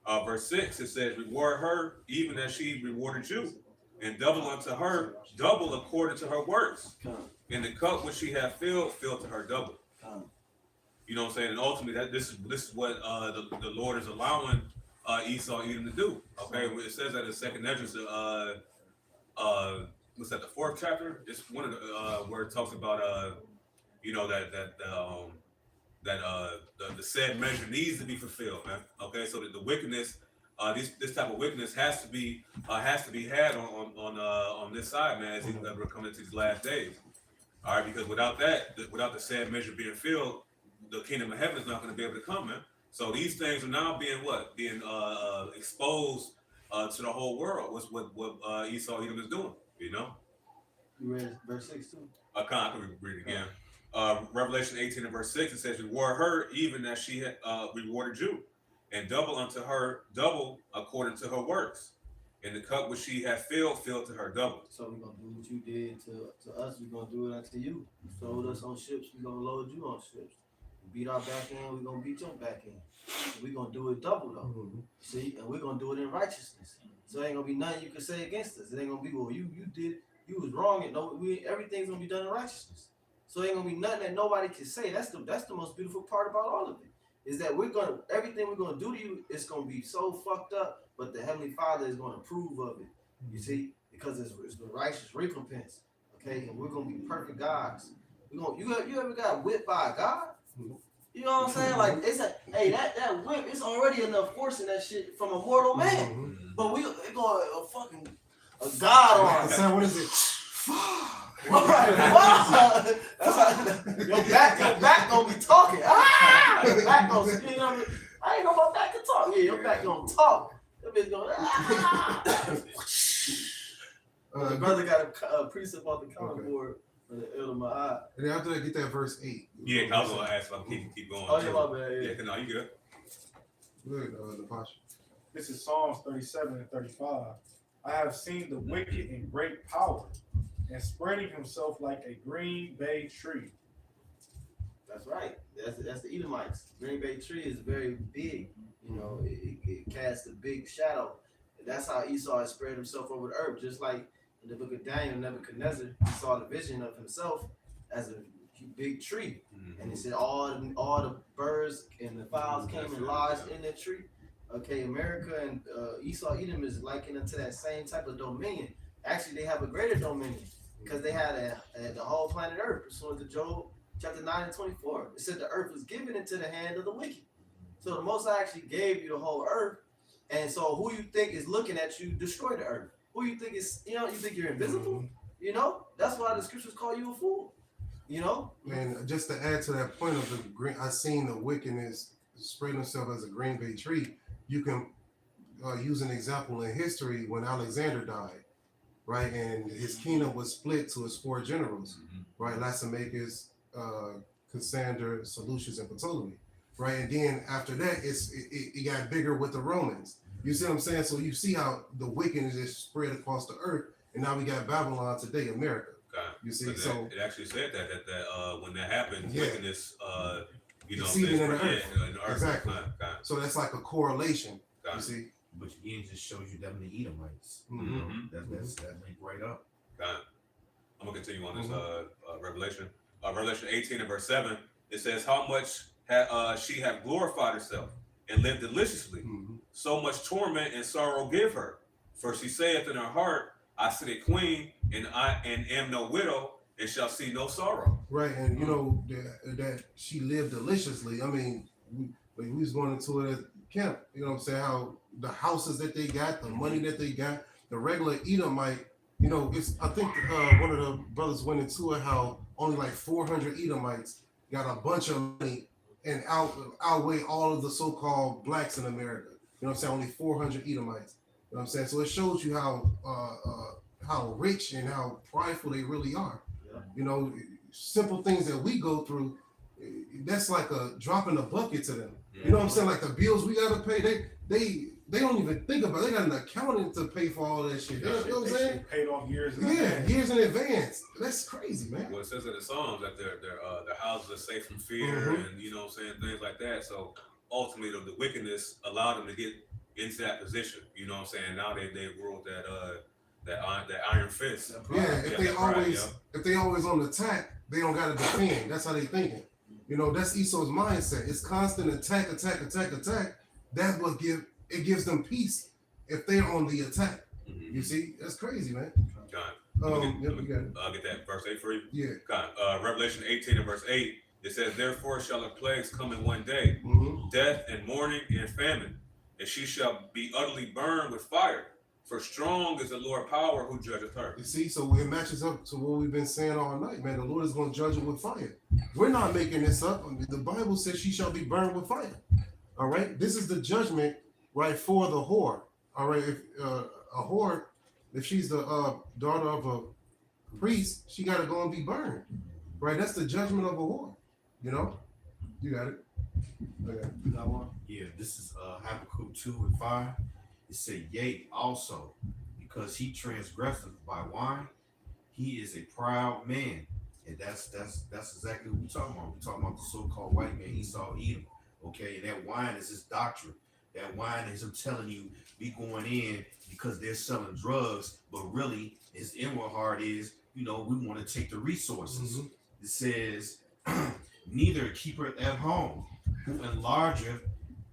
Verse 6, it says, reward her even as she rewarded you, and double unto her, double according to her works. And the cup which she hath filled to her double. You know what I'm saying? And ultimately, this is what the Lord is allowing Esau Edom to do. Okay, it says that in Second Ezra, what's that? The 4th chapter. It's one of the where it talks about the said measure needs to be fulfilled, man. Okay, so that the wickedness, this type of wickedness has to be had on this side, man, as we're coming into these last days. All right, because without the said measure being filled, the kingdom of heaven is not going to be able to come, man. So these things are now being exposed to the whole world. What's what Esau Edom is doing, you know? You read verse 6 too? I can read it again. Revelation 18 and verse 6, it says, reward her even as she had rewarded you, and double unto her, double according to her works. And the cup which she had filled to her double. So we're going to do what you did to us. We're going to do it unto you. You sold us on ships. We're going to load you on ships. You beat our back end. We're going to beat your back end. We're going to do it double, though. See? And we're going to do it in righteousness. So it ain't going to be nothing you can say against us. It ain't going to be, well, you was wrong. And everything's going to be done in righteousness. So it ain't going to be nothing that nobody can say. That's the most beautiful part about all of it. Is that everything we're going to do to you, it's going to be so fucked up, but the Heavenly Father is going to approve of it. You see, because it's the righteous recompense. Okay, and we're gonna be perfect gods. You ever got whipped by a god? You know what I'm saying? Like it's a hey that whip, it's already enough force in that shit from a mortal man. But we going a fucking a god on. So what is it? Right, that's how, your back gonna be talking. Your back gonna, you know what I mean? I ain't know my back can talk. Yeah, your back gonna talk. That bitch going. The brother got a precept on the counter board for the Elder Ma'at. And then after that, get that verse 8. Yeah, I was gonna ask if I can keep going. Oh, yeah, my bad. Yeah, no, you good. Good, the posture. This is Psalms 37 and 35. I have seen the wicked in great power and spreading himself like a green bay tree. That's right. That's the Edomites. Green Bay tree is very big. You know, it casts a big shadow. And that's how Esau has spread himself over the earth. Just like in the book of Daniel, Nebuchadnezzar, he saw the vision of himself as a big tree. And he said all the birds and the fowls came and lodged in that tree. Okay, America and Esau, Edom is likened unto that same type of dominion. Actually, they have a greater dominion because they had the whole planet Earth. Pursuant to Job chapter 9 and 24. It said the earth was given into the hand of the wicked. So the Most High actually gave you the whole earth. And so who you think is looking at you destroy the earth? Who you think is, you think you're invisible? You know, that's why the scriptures call you a fool. You know? And just to add to that point of the green, I seen the wickedness spread himself as a green bay tree. You can use an example in history when Alexander died, right? And his kingdom was split to his 4 generals, right? Lysimachus, Cassander, Seleucus, and Ptolemy, right? And then after that, it got bigger with the Romans. You see what I'm saying? So you see how the wickedness is spread across the earth, and now we got Babylon today, America. You see, so it actually said that when that happened, wickedness, in the earth. In the earth. Exactly. So that's like a correlation. You see, but again, just shows you them the Edomites. You know, that link right up. Got it. I'm gonna continue on this Revelation. Revelation 18 and verse 7. It says, "How much she have glorified herself and lived deliciously? So much torment and sorrow give her. For she saith in her heart, I sit a queen, and am no widow, and shall see no sorrow." Right, and you know that she lived deliciously. I mean, we was going into it at camp. You know what I'm saying? How the houses that they got, the money that they got, the regular Edomite. You know, it's. I think one of the brothers went into it how only like 400 Edomites got a bunch of money and outweigh all of the so-called blacks in America. You know what I'm saying? Only 400 Edomites. You know what I'm saying? So it shows you how rich and how prideful they really are. Yeah. You know, simple things that we go through, that's like a drop in the bucket to them. You know what I'm saying? Like the bills we gotta pay, they don't even think about it. They got an accountant to pay for all that shit. You know what I'm saying? Paid off years in advance. Years in advance. That's crazy, man. Well, it says in the Psalms that their houses are safe from fear, and you know what I'm saying, things like that. So ultimately, the wickedness allowed them to get into that position. You know what I'm saying? Now they ruled that iron fist. Yeah, if they always on the attack, they don't gotta defend. That's how they thinking. You know, that's Esau's mindset. It's constant attack. That's what gives them peace if they're on the attack. You see, that's crazy, man. I'll get that verse 8 for you. Yeah. Revelation 18 and verse 8. It says, "Therefore shall the plagues come in one day, death and mourning and famine, and she shall be utterly burned with fire. For strong is the Lord power who judgeth her." You see, so it matches up to what we've been saying all night, man. The Lord is going to judge it with fire. We're not making this up. I mean, the Bible says she shall be burned with fire. All right, this is the judgment, right, for the whore. All right, if a whore, if she's the daughter of a priest, she got to go and be burned. Right, that's the judgment of a whore. You know, you got it. Okay. You got one? Yeah, this is Habakkuk 2 and 5. It said, "Yea, also, because he transgresseth by wine, he is a proud man." And that's exactly what we're talking about. We're talking about the so-called white man, Esau, Edom. Okay, and that wine is his doctrine. That wine is him telling you, be going in because they're selling drugs, but really his inward heart is, we want to take the resources. It says, "Neither keepeth at home, who enlargeth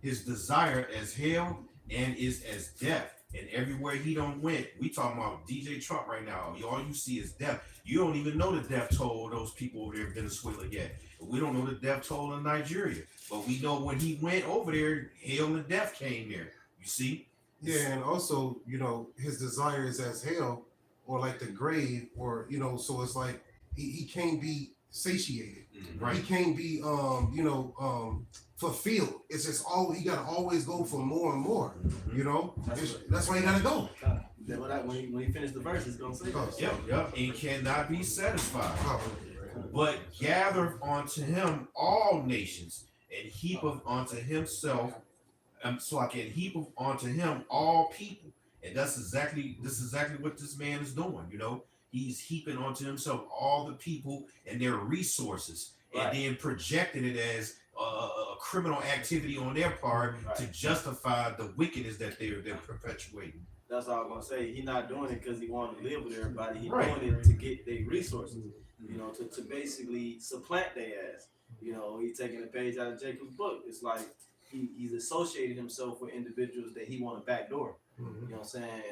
his desire as hell, and is as death, And everywhere he don't went, we talking about DJ Trump right now. All you see is death. You don't even know the death toll of those people over there in Venezuela yet. We don't know the death toll in Nigeria. But we know when he went over there, hell and death came there. You see? Yeah, and also, you know, his desire is as hell, or like the grave, or you know, so it's like he can't be satiated. Right. He can't be fulfilled. It's just all he gotta always go for more and more. You know? That's why he gotta go. When he finished the verse, it's gonna say that. Yep. And cannot be satisfied. Oh, But gather unto him all nations, and heap of unto himself, so I can heap of unto him all people. And this is exactly what this man is doing. You know, he's heaping onto himself all the people and their resources, and then projecting it as a criminal activity on their part to justify the wickedness that they're perpetuating. That's all I'm gonna say. He's not doing it because he wanted to live with everybody. He's Right. doing it to get their resources. You know, to basically supplant their ass. You know, he's taking a page out of Jacob's book. It's like he's associated himself with individuals that he want to backdoor. You know what I'm saying?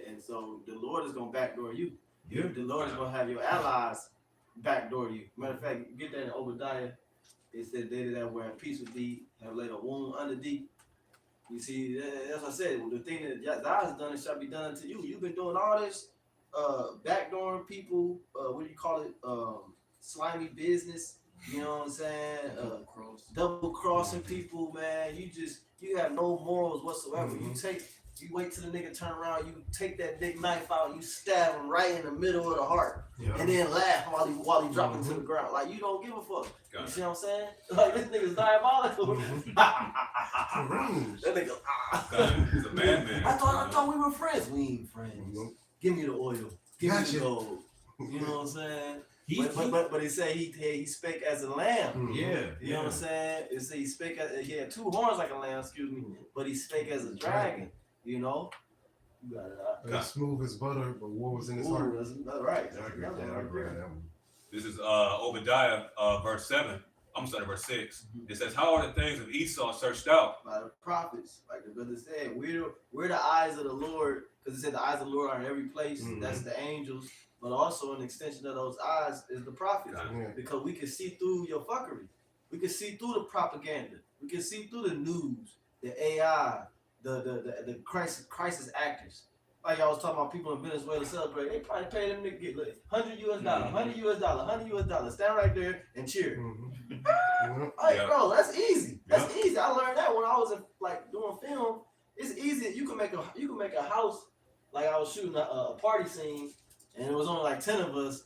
And so the Lord is gonna backdoor you. Yeah. The Lord is gonna have your allies backdoor you. Matter of fact, get that in Obadiah. It said they that were at peace with thee have laid a wound under thee. You see, that's what I said. The thing that God has done, it shall be done unto you. You've been doing all this backdooring people, what do you call it? Slimy business. You know what I'm saying? Double crossing people, man. You have no morals whatsoever. You wait till the nigga turn around, you take that big knife out, you stab him right in the middle of the heart, and then laugh while he dropping to the ground. Like, you don't give a fuck. You see what I'm saying? Like, this nigga's diabolical. That nigga, He's a madman. I thought we were friends. We ain't friends. Give me the oil. Give me the gold. You know what I'm saying? But he said he spake as a lamb. You know what I'm saying? It said he spake as, he had two horns like a lamb, excuse me, but he spake as a dragon. You know? You got it out. Smooth as butter, but war was in his Ooh, heart. that's right. I agree with that. I agree with that one. This is Obadiah verse 7. I'm starting at verse 6. It says, how are the things of Esau searched out? By the prophets, like the brother said, we're the eyes of the Lord, because it said the eyes of the Lord are in every place. That's the angels, but also an extension of those eyes is the prophets, because we can see through your fuckery. We can see through the propaganda. We can see through the news, the AI, the crisis actors. Like I was talking about people in Venezuela celebrating, they probably pay them to get like $100 US, $100 US, stand right there and cheer. Like, bro, that's easy. That's easy. I learned that when I was like doing film. It's easy. You can make a house. Like I was shooting a party scene, and it was only like 10 of us.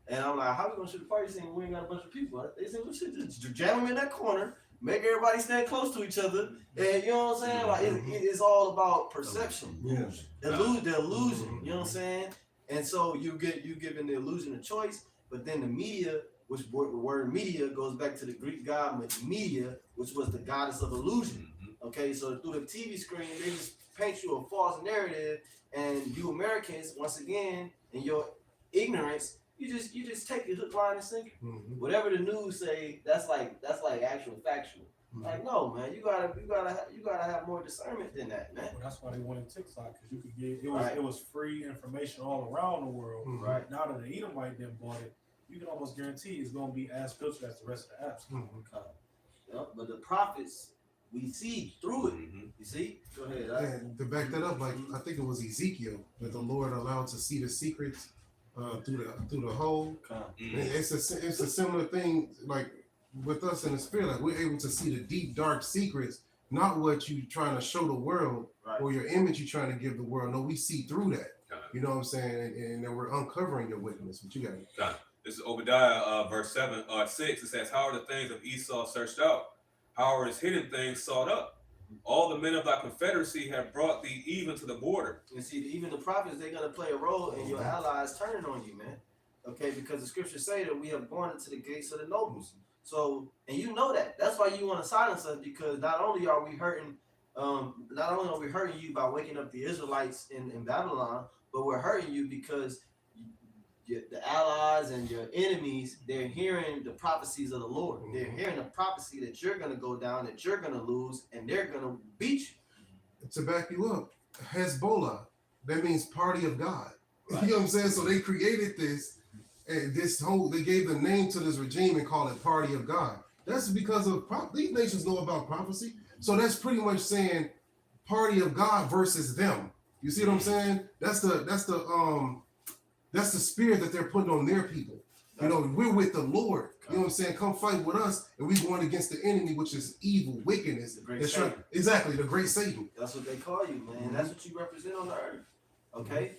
And I'm like, how we gonna shoot a party scene when we ain't got a bunch of people? They said we should just jam them in that corner, make everybody stand close to each other, and you know what I'm saying? Like it's all about perception. The illusion. You know what I'm saying? And so you giving the illusion a choice, but then the media, which the word media goes back to the Greek god media, which was the goddess of illusion. Okay, so through the TV screen, they just paint you a false narrative, and you Americans, once again, in your ignorance, you just take it hook, line, and sinker. Whatever the news say, that's like actual factual. Like, no, man, you gotta have more discernment than that, man. Well, that's why they wanted TikTok, because you could get it was free information all around the world. Right. Now that the Edomite then bought it, you can almost guarantee it's gonna be as filtered as the rest of the apps. Yep, but the prophets, we see through it. You see? Go ahead. And to back that up, like I think it was Ezekiel that the Lord allowed to see the secrets through the hole. It's a similar thing, like with us in the spirit. Like we're able to see the deep, dark secrets, not what you trying to show the world or your image you trying to give the world. No, we see through that. You know what I'm saying? And then we're uncovering your wickedness. What you got? This is Obadiah verse 6. It says, how are the things of Esau searched out? How are his hidden things sought up? All the men of thy confederacy have brought thee even to the border. And see, even the prophets, they're gonna play a role in your allies turning on you, man. Okay, because the scriptures say that we have gone into the gates of the nobles. So, and you know that. That's why you want to silence us, because not only are we hurting you by waking up the Israelites in Babylon, but we're hurting you because the allies and your enemies, they're hearing the prophecies of the Lord. They're hearing the prophecy that you're going to go down, that you're going to lose, and they're going to beat you. To back you up, Hezbollah. That means party of God. Right. You know what I'm saying? So they created this, and they gave the name to this regime and call it party of God. That's because of these nations know about prophecy. So that's pretty much saying party of God versus them. You see what I'm saying? That's the spirit that they're putting on their people. You know, we're with the Lord. You know what I'm saying? Come fight with us, and we're going against the enemy, which is evil, wickedness. The great Satan. Exactly, the great Satan. That's what they call you, man. Mm-hmm. That's what you represent on the earth. Okay?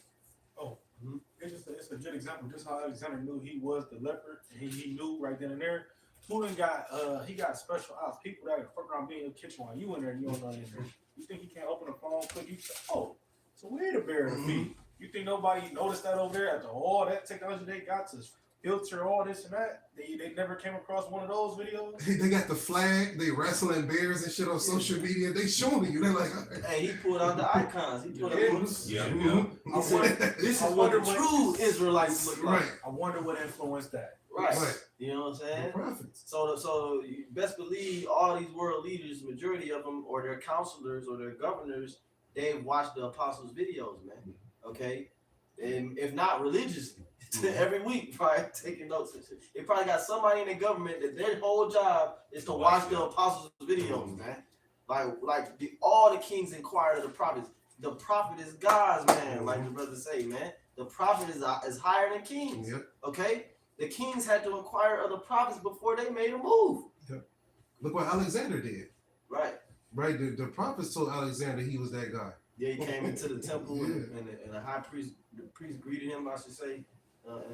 It's a good example. Just how Alexander knew he was the leopard, and he knew right then and there. Putin got special ops, people that fuck around being in the kitchen while you in there and you don't know anything. You think he can't open the phone quick? You say, oh, so we're the bear to feed. You think nobody noticed that over there after all that technology they got to filter all this and that? They never came across one of those videos. They got the flag. They wrestling bears and shit on social media. They showing you. They're like, Hey, he pulled out the icons. He put up mm-hmm. He said, this is what the true Israelites look like. Right. I wonder what influenced that. Right. Right. You know what I'm The saying? prophets. So you best believe all these world leaders, majority of them, or their counselors or their governors, they've watched the apostles' videos, man. Okay? And if not religiously, every week, probably taking notes and shit. They probably got somebody in the government that their whole job is to watch the apostles' videos, man. All the kings inquired of the prophets. The prophet is God's man, like the brother say, man. The prophet is higher than kings. Yep. Okay? The kings had to inquire of the prophets before they made a move. Yep. Look what Alexander did. Right. Right. The prophets told Alexander he was that guy. Yeah, he came into the temple Yeah. and the high priest, the priest greeted him, I should say.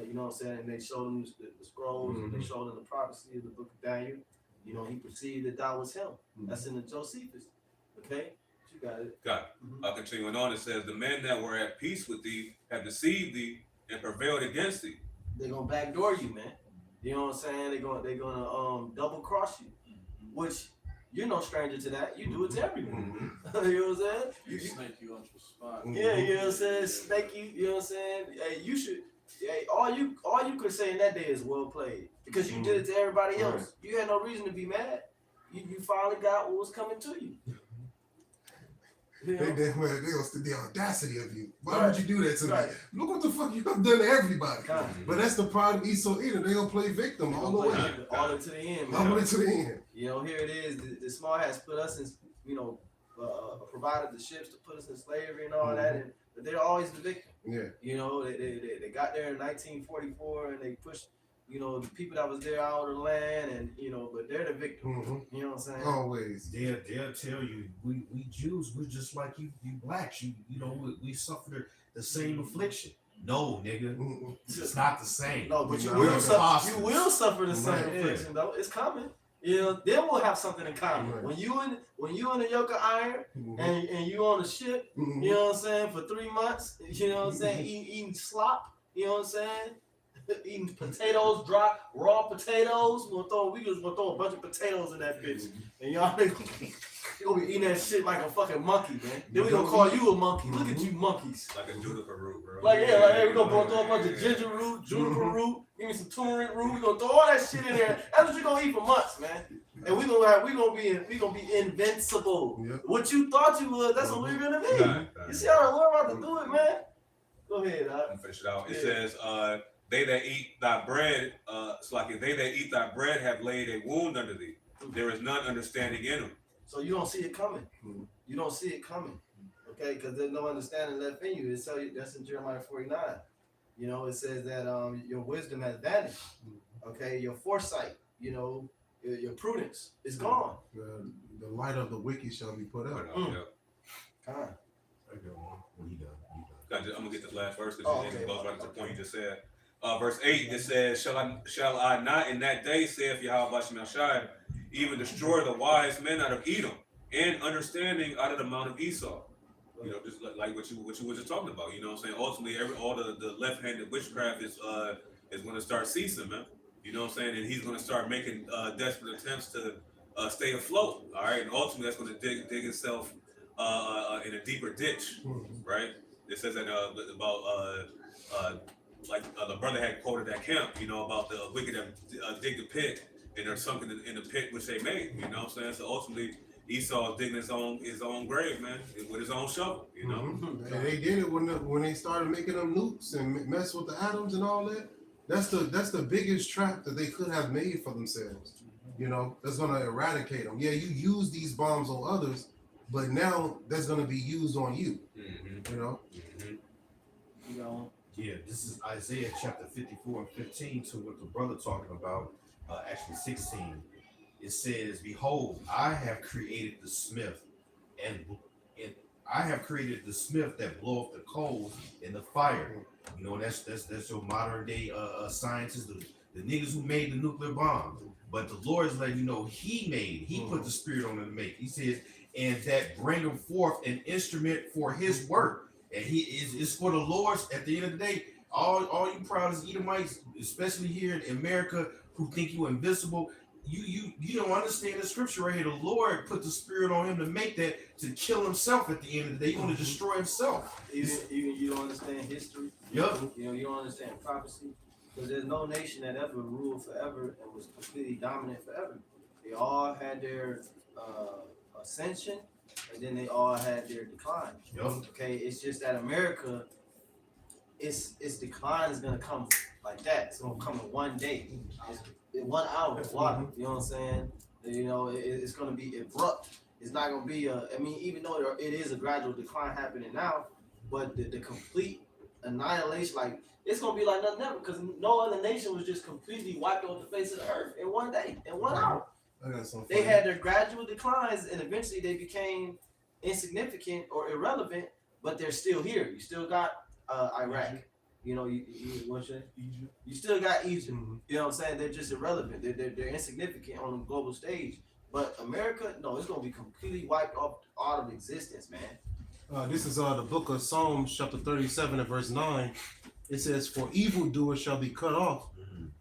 You know what I'm saying? And they showed him the scrolls, and they showed him the prophecy of the book of Daniel. You know, he perceived that was him. That's in the Josephus. Okay? You got it. Got it. Continuing on, it says, the men that were at peace with thee have deceived thee and prevailed against thee. They're gonna backdoor you, man. You know what I'm saying? They're gonna double cross you. Which you're no stranger to that. You do it to everyone. You know what I'm saying? You snake you on your spot. Yeah, you know what I'm saying? Snake you know what I'm saying? Hey, you should all you could say in that day is well played. Because you did it to everybody else. Right. You had no reason to be mad. You finally got what was coming to you. You know? The audacity of you. Why Right. would you do that to Right. me? Look what the fuck you have done to everybody. God. But that's the problem. Esau Edom. They gonna play victim all the way. All the way to the end, All the man. way to the end. You know, here it is. The small hats put us in, you know, provided the ships to put us in slavery and all that, but they're always the victim. Yeah. You know, they got there in 1944 and they pushed, you know, the people that was there out of the land, and you know, but they're the victim. You know what I'm saying? Always. They'll tell you we Jews, we're just like you blacks. You know we suffer the same affliction. No, nigga, it's not the same. No, but you No, will it's suffer. You will suffer the same Right, yeah. affliction, though. It's coming. You know, then we'll have something in common. Right. When you in a yoke of iron and you on a ship, you know what I'm saying, for 3 months, you know what I'm saying, eating slop, you know what I'm saying, eating potatoes, dry raw potatoes. We just gonna throw a bunch of potatoes in that bitch, and y'all gonna be eating that shit like a fucking monkey, man. Then we gonna call you a monkey. Look at you monkeys. Like a juniper root, bro. Like hey, we gonna throw a bunch of ginger root, juniper root, give me some turmeric root. We gonna throw all that shit in there. That's what you gonna eat for months, man. And we gonna be invincible. Yep. What you thought you was, that's what we're gonna be. Right. You see how the Lord about to do it, man? Go ahead, I'm gonna finish it out. It says, they that eat thy bread, they that eat thy bread have laid a wound under thee. There is none understanding in them. So you don't see it coming. You don't see it coming. Okay, because there's no understanding left in you. It tell you that's in Jeremiah 49. You know, it says that your wisdom has vanished. Okay, your foresight, you know, your prudence is gone. The light of the wicked shall be put out. Come on. I'm gonna get this last verse because Oh, it okay. goes right to the point you just said. Verse 8, it says, Shall I not in that day, saith Yahweh Shai, even destroy the wise men out of Edom, and understanding out of the mount of Esau? You know, just like what you were just talking about. You know what I'm saying? Ultimately, all the left-handed witchcraft is going to start ceasing, man. You know what I'm saying? And he's going to start making desperate attempts to stay afloat. All right, and ultimately that's going to dig itself in a deeper ditch, right? It says that about the brother had quoted that camp, you know, about the wicked that dig the pit and they're sunk in the pit which they made. You know what I'm saying? So ultimately, Esau's digging his own grave, man, with his own shovel. You know. Mhm. And they did it when they started making them nukes and mess with the atoms and all that. That's the biggest trap that they could have made for themselves. You know, that's gonna eradicate them. Yeah, you use these bombs on others, but now that's gonna be used on you. Mm-hmm. You know. Mm-hmm. You know, Yeah, this is Isaiah chapter 54 and 15 to what the brother talking about, actually 16. It says, "Behold, I have created the smith, and I have created the smith that bloweth the coals in the fire." You know, that's your modern day scientists, the niggas who made the nuclear bomb. But the Lord is letting you know He put the spirit on them to make. He says, "And that bringeth forth an instrument for His work." And He is for the Lord's. At the end of the day, all you proud as Edomites, especially here in America, who think you invincible, you don't understand the scripture right here. The Lord put the spirit on him to make that, to kill himself at the end of the day. He's going to destroy himself. Even you don't understand history. Yep. You know, you don't understand prophecy. Because there's no nation that ever ruled forever and was completely dominant forever. They all had their ascension, and then they all had their decline. Yep. Okay, it's just that America, its decline is gonna come like that. It's gonna come in one day, in 1 hour. Water. You know what I'm saying? You know, it's gonna be abrupt. It's not gonna be I mean, even though it is a gradual decline happening now, but the complete annihilation, like it's gonna be like nothing ever, because no other nation was just completely wiped off the face of the earth in one day, in 1 hour. I got something. They had their gradual declines, and eventually they became insignificant or irrelevant, but they're still here. You still got Iraq. You know, you what you say? Egypt. You still got Egypt. Mhm. You know what I'm saying? They're just irrelevant. They're insignificant on the global stage. But America, no, it's gonna be completely wiped off out of existence, man. This is the book of Psalms, chapter 37 and verse 9. It says, "For evildoers shall be cut off,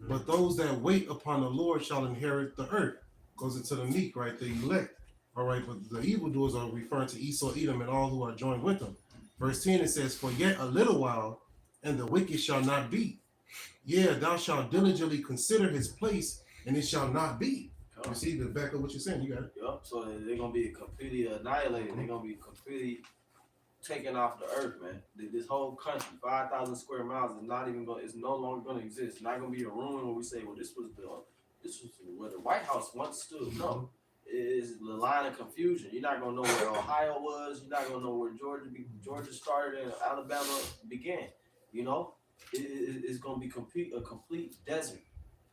but those that wait upon the Lord shall inherit the earth." Goes into the meek, right? The elect. All right, but the evildoers are referring to Esau, Edom, and all who are joined with them. Verse 10, it says, "For yet a little while, and the wicked shall not be. Yeah, thou shalt diligently consider his place, and it shall not be." You see, the back of what you're saying, you got it. Yup. So they're gonna be completely annihilated. They're gonna be completely taken off the earth, man. This whole country, 5,000 square miles, is not even going. It's no longer gonna exist. It's not gonna be a ruin when we say, "Well, this was where the White House once stood." No, it is the line of confusion. You're not gonna know where Ohio was. You're not gonna know where Georgia started and Alabama began. You know, it's gonna be a complete desert.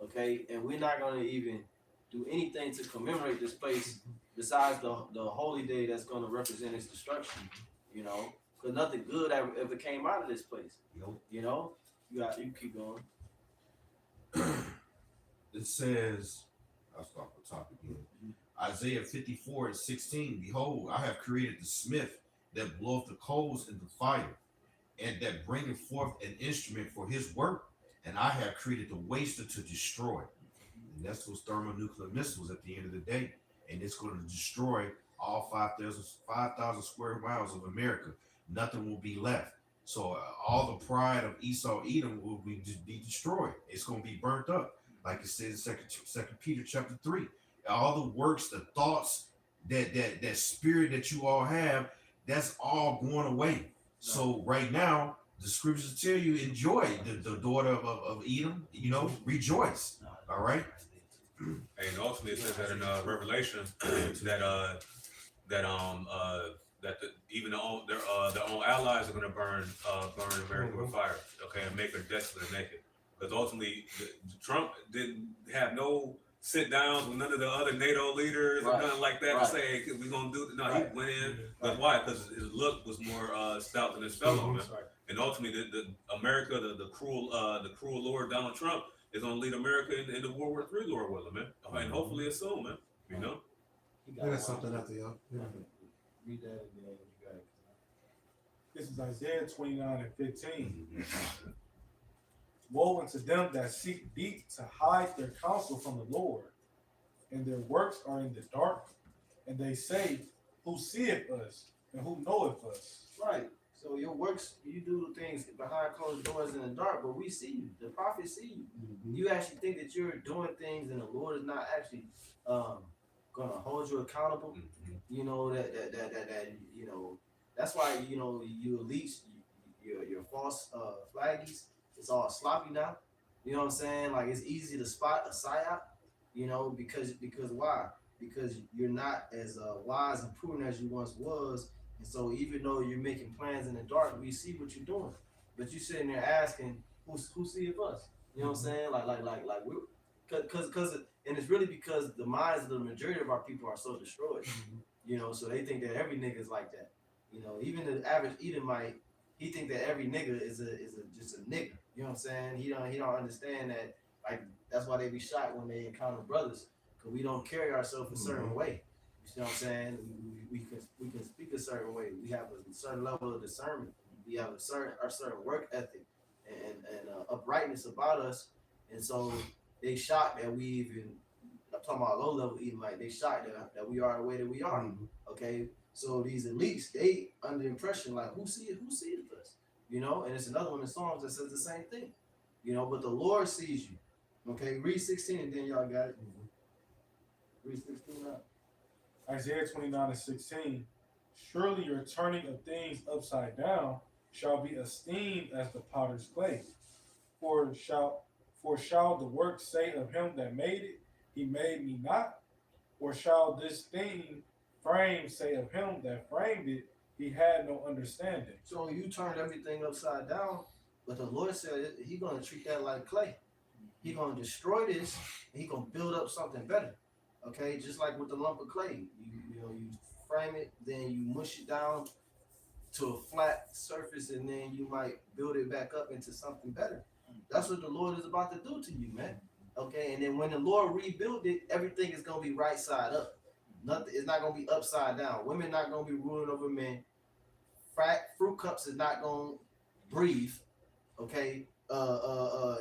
Okay, and we're not gonna even do anything to commemorate this place besides the holy day that's gonna represent its destruction. You know, because nothing good ever came out of this place. Nope. You know, you keep going. It says, I'll start the top again. Isaiah 54 and 16. "Behold, I have created the smith that bloweth the coals in the fire, and that bringeth forth an instrument for his work. And I have created the waster to destroy." And that's those thermonuclear missiles at the end of the day. And it's going to destroy all 5,000 square miles of America. Nothing will be left. So all the pride of Esau, Edom will be destroyed. It's going to be burnt up. Like it says in Second Peter chapter 3. All the works, the thoughts, that spirit that you all have, that's all going away. So right now, the scriptures tell you, enjoy the daughter of Edom, you know, rejoice. All right. And ultimately, it says that in Revelation that even their own allies are going to burn America with fire, okay, and make her desolate and naked. Because ultimately, Trump didn't have no sit downs with none of the other NATO leaders or nothing like that to say, "Hey, we're going to do it." No, he went in. But why? Because his look was more stout than his fellow man. And ultimately, the America, the cruel Lord Donald Trump is going to lead America into World War III, Lord willing, man. And hopefully it's soon, man. You know. I got something after y'all. Yeah. Read that again. You got it. This is Isaiah 29 and 15. "Woe unto them that seek deep to hide their counsel from the Lord, and their works are in the dark. And they say, Who seeth us, and who knoweth us?" Right. So your works, you do things behind closed doors in the dark, but we see you. The prophets see you. You actually think that you're doing things, and the Lord is not actually gonna hold you accountable. You know that you know that's why you know you elites, your false flaggies, it's all sloppy now. You know what I'm saying? Like it's easy to spot a psyop. You know because why? Because you're not as wise and prudent as you once was, and so even though you're making plans in the dark, we see what you're doing, but you sitting there asking, who see of us? You know what I'm saying? Like we, cause, and it's really because the minds of the majority of our people are so destroyed. You know, so they think that every nigga is like that. You know, even the average Edomite, he think that every nigga is a just a nigga. You know what I'm saying? He don't understand that. Like that's why they be shot when they encounter brothers, cause we don't carry ourselves a certain way. You see what I'm saying? We can speak a certain way. We have a certain level of discernment. We have a certain work ethic and uprightness about us, and so they shocked that we even. I'm talking about low level Edomite. They shocked that we are the way that we are. Okay, so these elites, they under the impression like who sees us, you know. And it's another one in Psalms that says the same thing, you know. But the Lord sees you. Okay, read 16 and then y'all got it. Read 16 up. Isaiah 29:16. Surely your turning of things upside down shall be esteemed as the potter's clay. For shall the work say of him that made it, he made me not? Or shall this thing frame say of him that framed it, he had no understanding? So you turned everything upside down, but the Lord said He gonna treat that like clay. He gonna destroy this, and He gonna build up something better. Okay, just like with the lump of clay, you know you frame it, then you mush it down to a flat surface, and then you might build it back up into something better. That's what the Lord is about to do to you, man. Okay, and then when the Lord rebuild it, everything is gonna be right side up. Nothing, it's not gonna be upside down. Women not gonna be ruling over men. Fruit cups is not gonna breathe. Okay,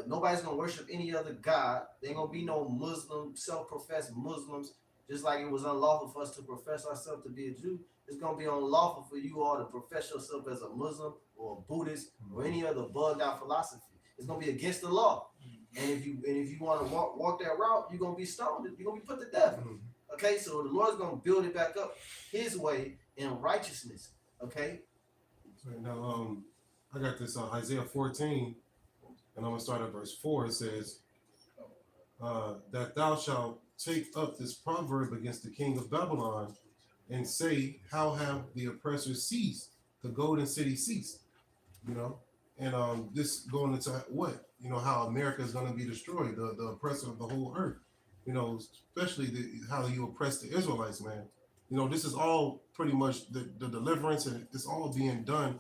nobody's gonna worship any other god. There ain't gonna be no Muslim, self-professed Muslims. Just like it was unlawful for us to profess ourselves to be a Jew, it's gonna be unlawful for you all to profess yourself as a Muslim or a Buddhist or any other bugged out philosophy. It's gonna be against the law. And if you want to walk that route, you're gonna be stoned. You're gonna be put to death. Okay, so the Lord's gonna build it back up His way in righteousness. Okay. So now, I got this Isaiah 14, and I'm gonna start at verse 4. It says, "That thou shalt take up this proverb against the king of Babylon, and say, How have the oppressors ceased? The golden city ceased." You know, and this going into what? You know, how America is going to be destroyed, the oppressor of the whole earth. You know, especially how you oppress the Israelites, man. You know, this is all pretty much the deliverance, and it's all being done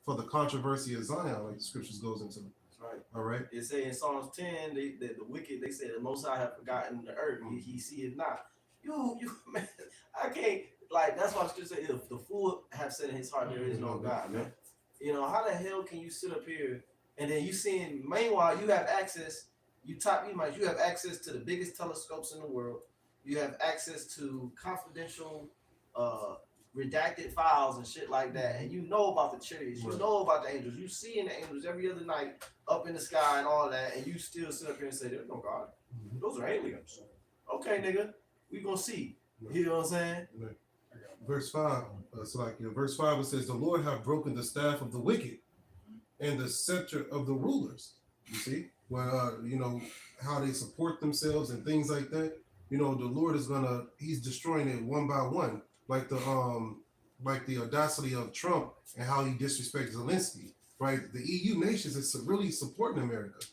for the controversy of Zion, like the scriptures goes into. That's right. All right. It say in Psalms 10, the wicked, they say the Most High have forgotten the earth. He seeth not. You man, I can't, like, that's why I should say, if the fool have said in his heart there is no God, man. You know, how the hell can you sit up here and then you seeing, meanwhile, you have access, you have access to the biggest telescopes in the world. You have access to confidential, redacted files and shit like that. And you know about the chariots, you know about the angels. You seeing the angels every other night up in the sky and all that, and you still sit up here and say, there's no God. Those are aliens. Okay, nigga, we gonna see. You know what I'm saying? Verse 5, verse 5, it says, "The Lord hath broken the staff of the wicked and the scepter of the rulers." You see? Well, you know, how they support themselves and things like that. You know, the Lord is He's destroying it one by one. Like the audacity of Trump and how he disrespects Zelensky, right? The EU nations is really supporting America.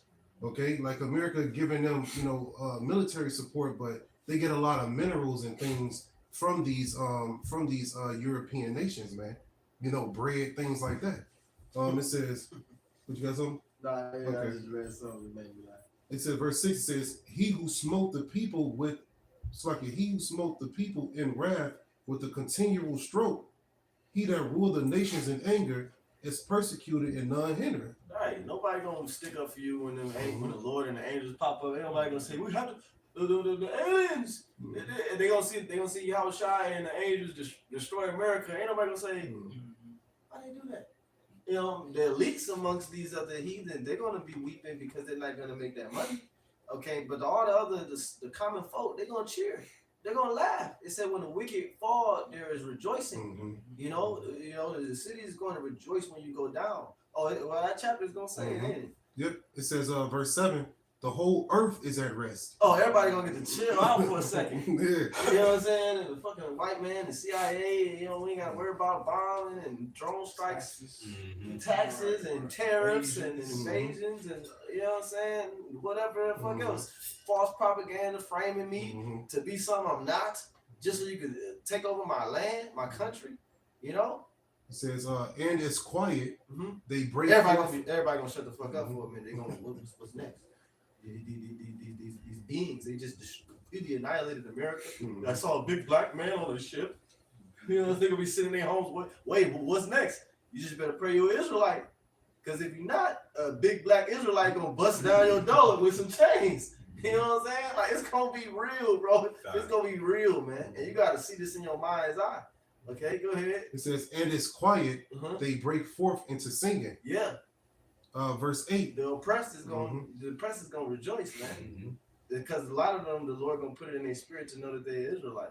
Okay, like America giving them, you know, military support, but they get a lot of minerals and things from these European nations, man. You know, bread, things like that. It says, what you got something? Nah, yeah, Okay. I just read something that made me laugh. It says, verse 6 says, he who smote the people in wrath with a continual stroke, he that ruled the nations in anger is persecuted and none hindered. Right, nobody gonna stick up for you when the Lord and the angels pop up. Ain't nobody gonna say we have to the aliens. They gonna see Yahushua and the angels destroy America. Ain't nobody gonna say why they do that. You know, the elites amongst these other heathen, they're gonna be weeping because they're not gonna make that money. Okay, but all the other the common folk, they're gonna cheer they're gonna laugh. It said when the wicked fall, there is rejoicing. Mm-hmm. You know, the city is going to rejoice when you go down. Oh, well, that chapter is gonna say it, ain't it? Yep. It says, verse 7, the whole earth is at rest. Oh, everybody gonna get to chill out for a second. Yeah. You know what I'm saying? And the fucking white man, the CIA, you know, we ain't gotta worry about bombing and drone strikes, and taxes and tariffs and invasions and you know what I'm saying? Whatever the fuck else. False propaganda framing me to be something I'm not, just so you could take over my land, my country, you know? It says, and it's quiet. They break. Everybody gonna shut the fuck up for a minute. They gonna what's next? These beings, they just completely annihilated America. I saw a big black man on a ship. You know, they gonna be sitting in their homes. Wait, what's next? You just better pray you're Israelite. Because if you're not, a big black Israelite gonna bust down your door with some chains. You know what I'm saying? Like, it's gonna be real, bro. It's gonna be real, man. And you gotta see this in your mind's eye. Okay, go ahead. It says, and it's quiet. They break forth into singing. Yeah. Verse 8. The oppressed is gonna rejoice, man. Because a lot of them, the Lord gonna put it in their spirit to know that they're Israelite.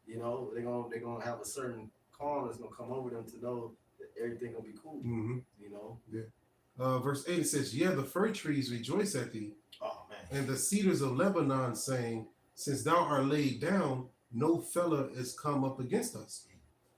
You know, they're gonna have a certain calm that's gonna come over them to know that everything gonna be cool. You know. Yeah. Verse 8 it says, yeah, the fir trees rejoice at thee. Oh man. And the cedars of Lebanon saying, since thou art laid down, no fella is come up against us.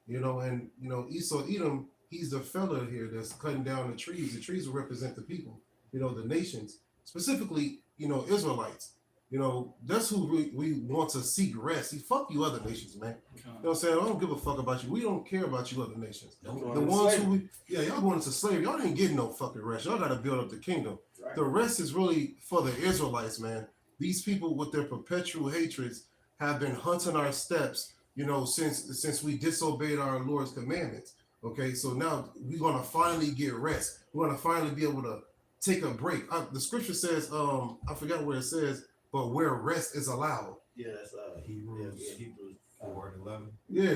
You know, and you know, Esau Edom, he's the fella here that's cutting down the trees. The trees will represent the people, you know, the nations, specifically, you know, Israelites. You know, that's who we want to seek rest. Fuck you other nations, man. You know what I'm saying? I don't give a fuck about you. We don't care about you other nations. The ones who y'all going into slavery. Y'all didn't get no fucking rest. Y'all got to build up the kingdom. Right. The rest is really for the Israelites, man. These people with their perpetual hatreds have been hunting our steps, you know, since we disobeyed our Lord's commandments. Okay, so now we're gonna finally get rest. We're gonna finally be able to take a break. The scripture says, I forgot where it says, but where rest is allowed. Yeah, that's Hebrews. Hebrews 4:11. Yeah,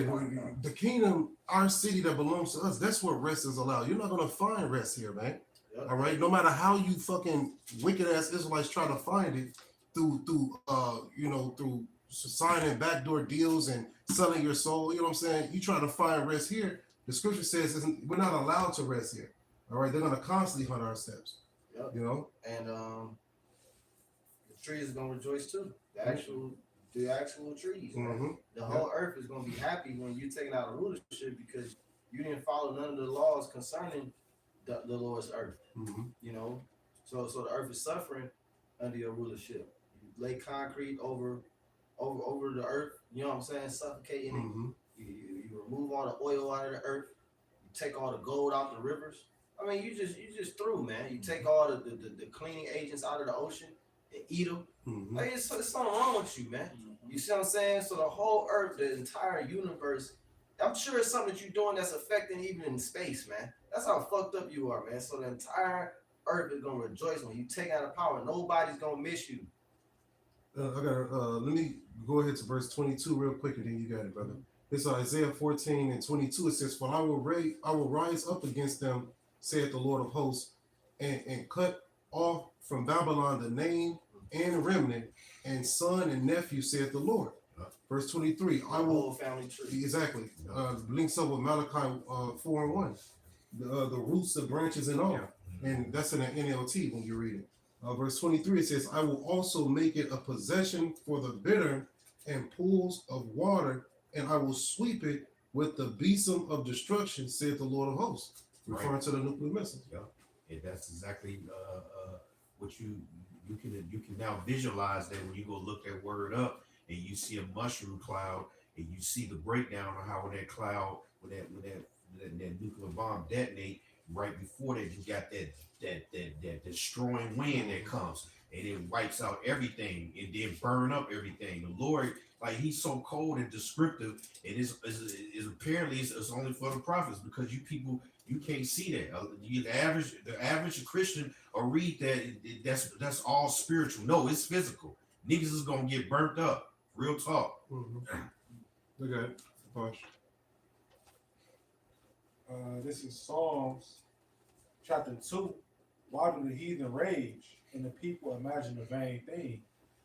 the kingdom, our city that belongs to us, that's where rest is allowed. You're not gonna find rest here, man. Yep. All right, no matter how you fucking wicked ass Israelites try to find it through signing backdoor deals and selling your soul. You know what I'm saying? You try to find rest here. The scripture says we're not allowed to rest here. All right, they're gonna constantly hunt our steps. Yep. You know, and the trees is gonna rejoice too. The actual trees. Right? The whole earth is gonna be happy when you're taking out a rulership because you didn't follow none of the laws concerning the Lord's earth. You know, so the earth is suffering under your rulership. You lay concrete over the earth. You know what I'm saying? Suffocating it. You remove all the oil out of the earth. You take all the gold out the rivers. I mean, you just through, man. You take all the cleaning agents out of the ocean and eat them. Like, it's something wrong with you, man. You see what I'm saying? So the whole earth, the entire universe, I'm sure it's something that you're doing that's affecting even in space, man. That's how fucked up you are, man. So the entire earth is gonna rejoice when you take out of power. Nobody's gonna miss you. Let me go ahead to verse 22 real quick, and then you got it, brother. It's Isaiah 14:22. It says, "For I will rise up against them, saith the Lord of hosts, and cut off from Babylon the name and remnant, and son and nephew, saith the Lord." Verse 23, I will family tree. Exactly. Links up with Malachi 4:1. The roots, the branches, and all. And that's in the NLT when you read it. Verse 23, it says, I will also make it a possession for the bitter and pools of water, and I will sweep it with the besom of destruction, saith the Lord of hosts. Referring to the nuclear missiles. Yeah. And that's exactly what you can now visualize that when you go look that word up and you see a mushroom cloud and you see the breakdown of how when that cloud, when that nuclear bomb detonate, right before that you got that destroying wind that comes and it wipes out everything and then burn up everything. The Lord, like, he's so cold and descriptive, and is apparently it's only for the prophets, because you people, you can't see that. The average Christian will read that that's all spiritual. No, it's physical. Niggas is gonna get burnt up. Real talk. Okay, Bosh. This is Psalms chapter 2. Why do the heathen rage and the people imagine a vain thing?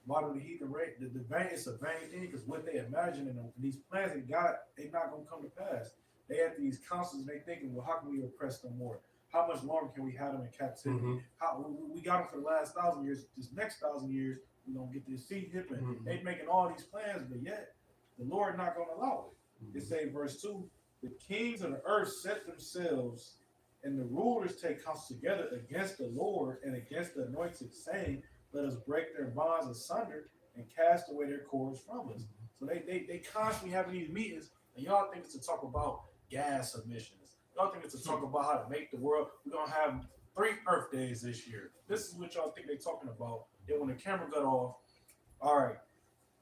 modern heathen rate. The vain, it's a vain thing because what they imagine and these plans they got, they not gonna come to pass. They have these councils and they thinking, well, how can we oppress them more? How much longer can we have them in captivity? Mm-hmm. How we got them for the last 1,000 years. This next 1,000 years, we're gonna get this seed hipping. Mm-hmm. They making all these plans, but yet the Lord not gonna allow it. It say verse 2, the kings of the earth set themselves, and the rulers take counsel together against the Lord and against the anointed, saying, let us break their bonds asunder and cast away their cords from us. So they constantly having these meetings, and y'all think it's to talk about gas emissions. Y'all think it's to talk about how to make the world. We're gonna have 3 Earth days this year. This is what y'all think they're talking about. Then when the camera got off, all right,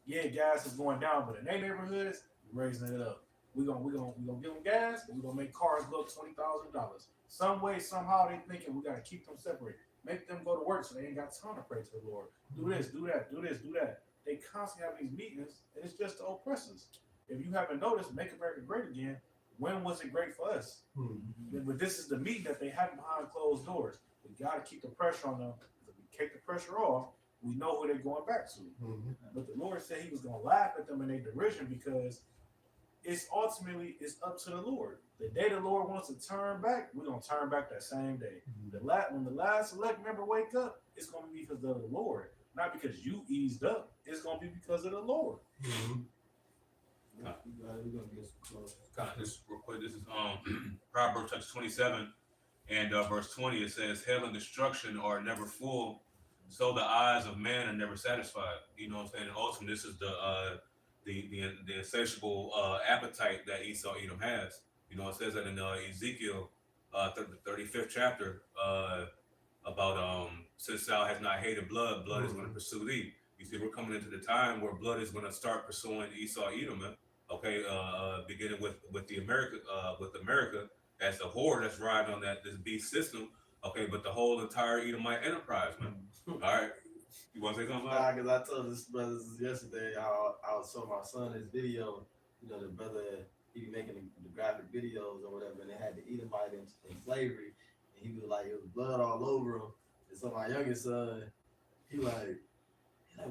yeah, gas is going down, but in their neighborhoods, we're raising it up. We're gonna give them gas, and we're gonna make cars look $20,000. Some way, somehow they thinking we gotta keep them separate. Make them go to work so they ain't got time to pray to the Lord. Do this, do that, do this, do that. They constantly have these meetings, and it's just to oppress us. If you haven't noticed, Make America Great Again, when was it great for us? Mm-hmm. But this is the meeting that they have behind closed doors. We got to keep the pressure on them. If we take the pressure off, we know who they're going back to. Mm-hmm. But the Lord said he was going to laugh at them in their derision because it's up to the Lord. The day the Lord wants to turn back, we're going to turn back that same day. When the last select member wake up, it's going to be because of the Lord. Not because you eased up. It's going to be because of the Lord. Mm-hmm. We're gonna get some close. Kind of this real quick. This is Proverbs chapter 27 and verse 20. It says, "Hell and destruction are never full, so the eyes of man are never satisfied." You know what I'm saying? And ultimately, this is the insatiable appetite that Esau Edom has. You know, it says that in Ezekiel, the 35th chapter, about since thou hast not hated blood, blood is going to pursue thee. You see, we're coming into the time where blood is going to start pursuing Esau Edom. Okay, beginning with America as the horde that's riding on this beast system. Okay, but the whole entire Edomite enterprise, man. All right, you want to say something? Nah, because I told this brothers yesterday, I was showing my son this video. You know, the brother, he be making the graphic videos or whatever, and they had the Edomite in slavery, and he was like, it was blood all over him. And so my youngest son, he like,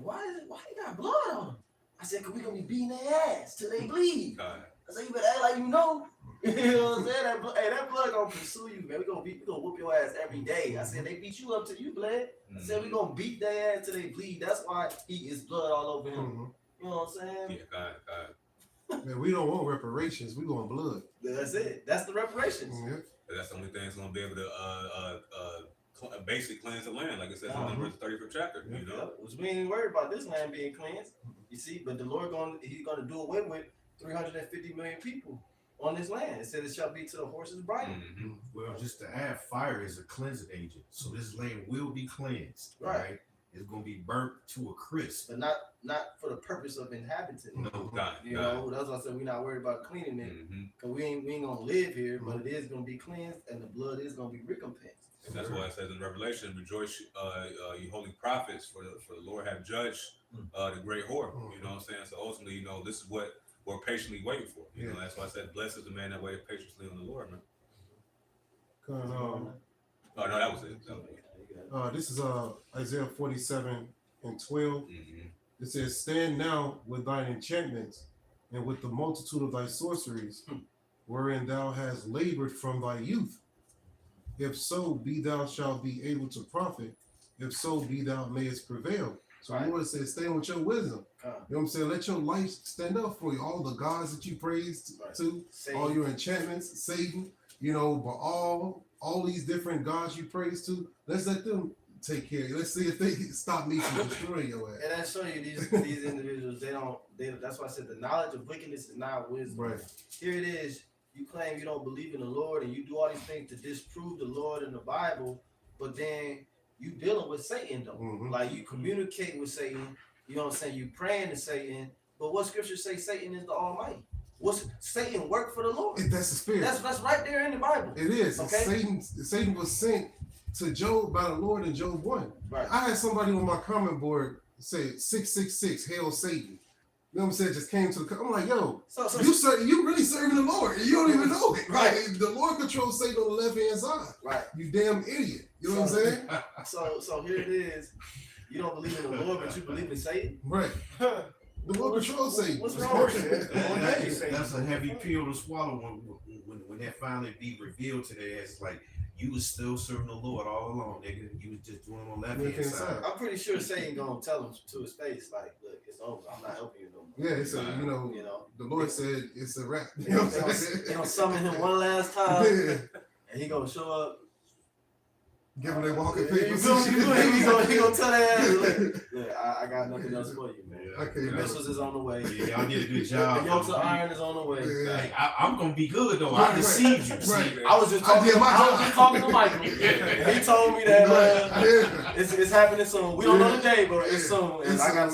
why you got blood on him? I said, cause we gonna be beating their ass till they bleed. I said, you better act like you know. You know what I'm saying? That blood gonna pursue you, man. We gonna whoop your ass every day. I said, they beat you up till you bled. I said, we gonna beat their ass till they bleed. That's why he is blood all over him. Mm-hmm. You know what I'm saying? Yeah, God. Man, we don't want reparations. We want blood. That's it. That's the reparations. Mm-hmm. That's the only thing that's gonna be able to basically cleanse the land, like it says in Numbers 35th chapter. You know, Yep. Which we ain't worried about this land being cleansed. You see, but the Lord he's gonna do away with 350 million people on this land. It said it shall be to the horse's bridle. Mm-hmm. Well, just to add, fire is a cleansing agent, so this land will be cleansed. Right. It's gonna be burnt to a crisp. But not for the purpose of inhabiting it. No, God, You know, that's why I said we're not worried about cleaning it. Mm-hmm. Cause we ain't gonna live here, but it is gonna be cleansed and the blood is gonna be recompensed. And that's why it says in Revelation, "Rejoice, you holy prophets, for the Lord have judged the great whore." You know what I'm saying? So ultimately, you know, this is what we're patiently waiting for. You know, that's why I said, "Blessed is the man that waiteth patiently on the Lord," man. Oh, no, that was it. This is Isaiah 47:12. Mm-hmm. It says, "Stand now with thine enchantments and with the multitude of thy sorceries, wherein thou hast labored from thy youth. If so be thou shalt be able to profit. If so be thou mayest prevail." So the Lord says, stand with your wisdom. You know what I'm saying? Let your light stand up for you. All the gods that you praise to, all your enchantments, Satan, you know, but all these different gods you praise to, let's let them take care of you. Let's see if they can stop me from destroying your ass. And I show you these individuals, that's why I said the knowledge of wickedness is not wisdom. Right. Here it is. You claim you don't believe in the Lord and you do all these things to disprove the Lord in the Bible, but then you dealing with Satan though. Mm-hmm. Like you communicate with Satan, you know what I'm saying? You praying to Satan, but what scripture say Satan is the Almighty? What's Satan work for the Lord? That's the spirit. That's right there in the Bible. It is. Okay. Satan was sent to Job by the Lord in Job 1. Right. I had somebody on my comment board say 666, hail Satan. You know what I'm saying? Just came to the. I'm like, yo, you really serving the Lord, and you don't even know it. Right. Like, the Lord controls Satan on the left hand side. Right. You damn idiot. You know what I'm saying? So here it is. You don't believe in the Lord, but you believe in Satan. Right. The Lord controls Satan. What's wrong with you? That's a heavy pill to swallow when that finally be revealed to their ass. Like, you was still serving the Lord all along, nigga. You was just doing on that hand side. I'm pretty sure Satan gonna tell him to his face, like, look, it's over. I'm not helping you no more. Yeah, it's a, you know, the Lord said it's a wrap. You know what I'm saying? They gonna summon him one last time, Yeah. and he gonna show up. Give him their walking He papers. gonna tell their ass, look, I got nothing else for you, man. Okay, The missiles is on the way. Yeah, y'all did a good job. The yokes of iron is on the way. Yeah. Hey, I'm gonna be good though. Right, I deceived you. right. See, I was just talking. To Michael. And he told me that it's happening soon. We don't know the day, but it's soon. And I gotta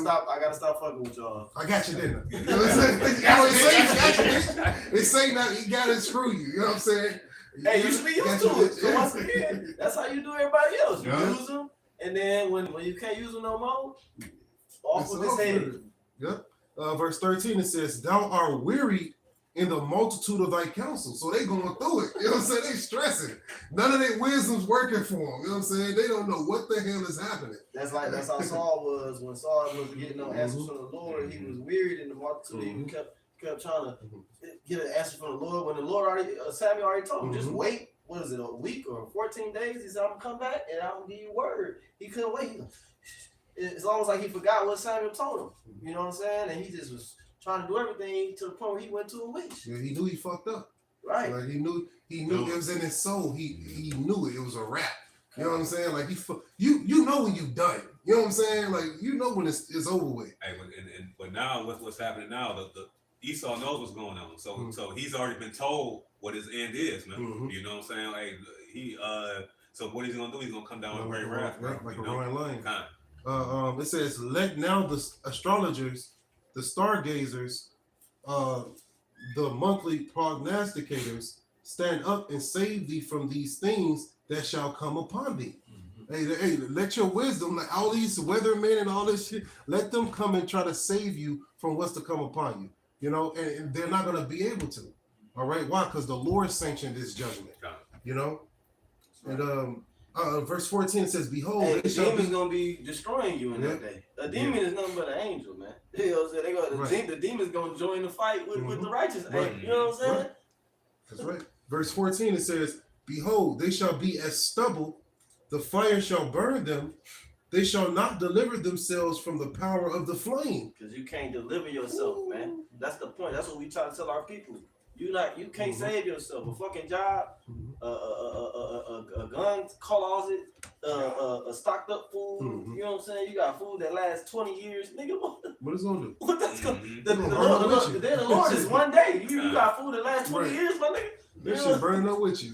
stop fucking with y'all. I got you, didn't I? You know what I'm saying? It's saying that he got to screw you. You know what I'm saying? Hey, you should be used to it. So once again, that's how you do everybody else. You Yeah. use them, and then when you can't use them no more, off It's with his over. head. Yep. Verse 13, it says, thou art wearied in the multitude of thy counsel. So they going through it. You know what I'm saying? They stressing. None of their wisdom's working for them. You know what I'm saying? They don't know what the hell is happening. That's how Saul was when Saul was getting no answers from the Lord. He was wearied in the multitude. He kept trying to get an answer from the Lord. When the Lord Samuel already told him, just wait. What is it, a week or 14 days? He said, I'm gonna come back and I'm gonna give you word. He couldn't wait. It's almost like he forgot what Samuel told him. You know what I'm saying? And he just was trying to do everything to the point where he went to a leash. Yeah, he knew he fucked up. Right. Like he knew it was in his soul. He knew it. It was a wrap. You know what I'm saying? Like you know when you done. You know what I'm saying? Like you know when it's over with. Hey, but now what's happening now? The Esau knows what's going on, so he's already been told what his end is, man. You know what I'm saying? Like so what he's gonna do? He's gonna come down with great wrath, like a roaring lion. Kind. It says, let now the astrologers, the stargazers, the monthly prognosticators stand up and save thee from these things that shall come upon thee. Hey, let your wisdom, like all these weathermen and all this shit, let them come and try to save you from what's to come upon you. You know, and they're not going to be able to. All right, why? Because the Lord sanctioned this judgment. You know, and verse 14 says, behold, hey, the demon's gonna be destroying you in that day. A demon is nothing but an angel, man. You know what I'm saying? The demon's gonna join the fight with the righteous. Right. You know what I'm saying? Right. That's right. Verse 14 it says, behold, they shall be as stubble, the fire shall burn them, they shall not deliver themselves from the power of the flame. Because you can't deliver yourself, man. That's the point. That's what we try to tell our people. You can't save yourself. A fucking job, a gun closet, a stocked up food. You know what I'm saying? You got food that lasts 20 years, nigga. What is it gonna do? What that's gonna? The Lord is one day. You got food that lasts 20 years, my nigga. That shit burning up with you.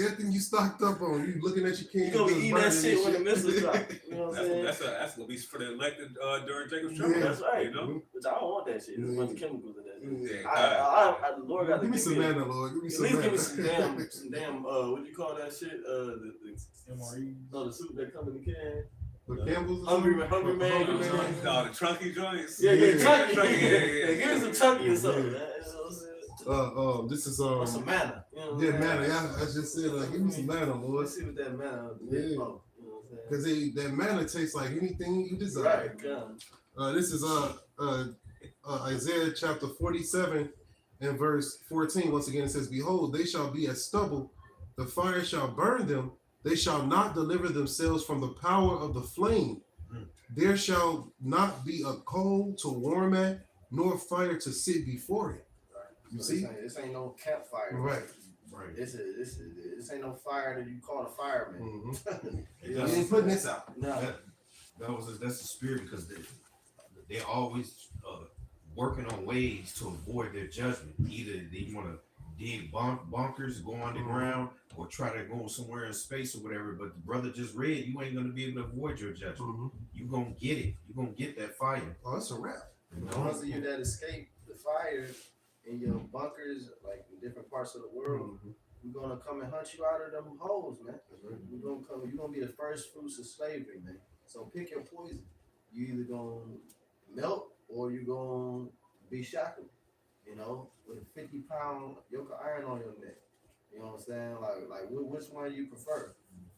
Everything you stocked up on, you looking at your king. You gonna be eating that shit when the missiles drop. You know what I'm saying? That's gonna be for the elected during Jacob's trouble. That's right. You know? But I don't want that shit. There's a bunch of chemicals in that. Yeah, the Lord got to give me some manna, Lord. Give me some manna. give me some damn what do you call that shit? The MRE. no, the soup that come in the can. The Campbell's. Hungry man. No, the chunky joints. Yeah, chunky. Yeah. Give me some chunky or something, man. You know what I'm saying? This is Or some manna. You know what I'm saying? manna. Yeah, I just said give me some manna, Lord. Let's see what that manna is. Yeah. You know what I'm Because saying? that manna tastes like anything you desire. Right. This is Isaiah chapter 47 and verse 14. Once again, it says, behold, they shall be as stubble, the fire shall burn them, they shall not deliver themselves from the power of the flame. There shall not be a coal to warm at, nor fire to sit before it. You So see? this ain't no campfire. Right. This ain't no fire that you call a fireman. You ain't putting this out. No. That's the spirit, because they're always working on ways to avoid their judgment. Either they want to dig bunkers, go underground, or try to go somewhere in space or whatever. But the brother just read, you ain't going to be able to avoid your judgment. You're going to get it. You're going to get that fire. Oh, that's a wrap. The ones of you that escape the fire in your bunkers, like in different parts of the world, we're gonna come and hunt you out of them holes, man. You're gonna be the first fruits of slavery, man. So pick your poison. You either gonna melt or you gonna be shackled, you know, with a 50-pound yoke of iron on your neck. You know what I'm saying? Like which one you prefer?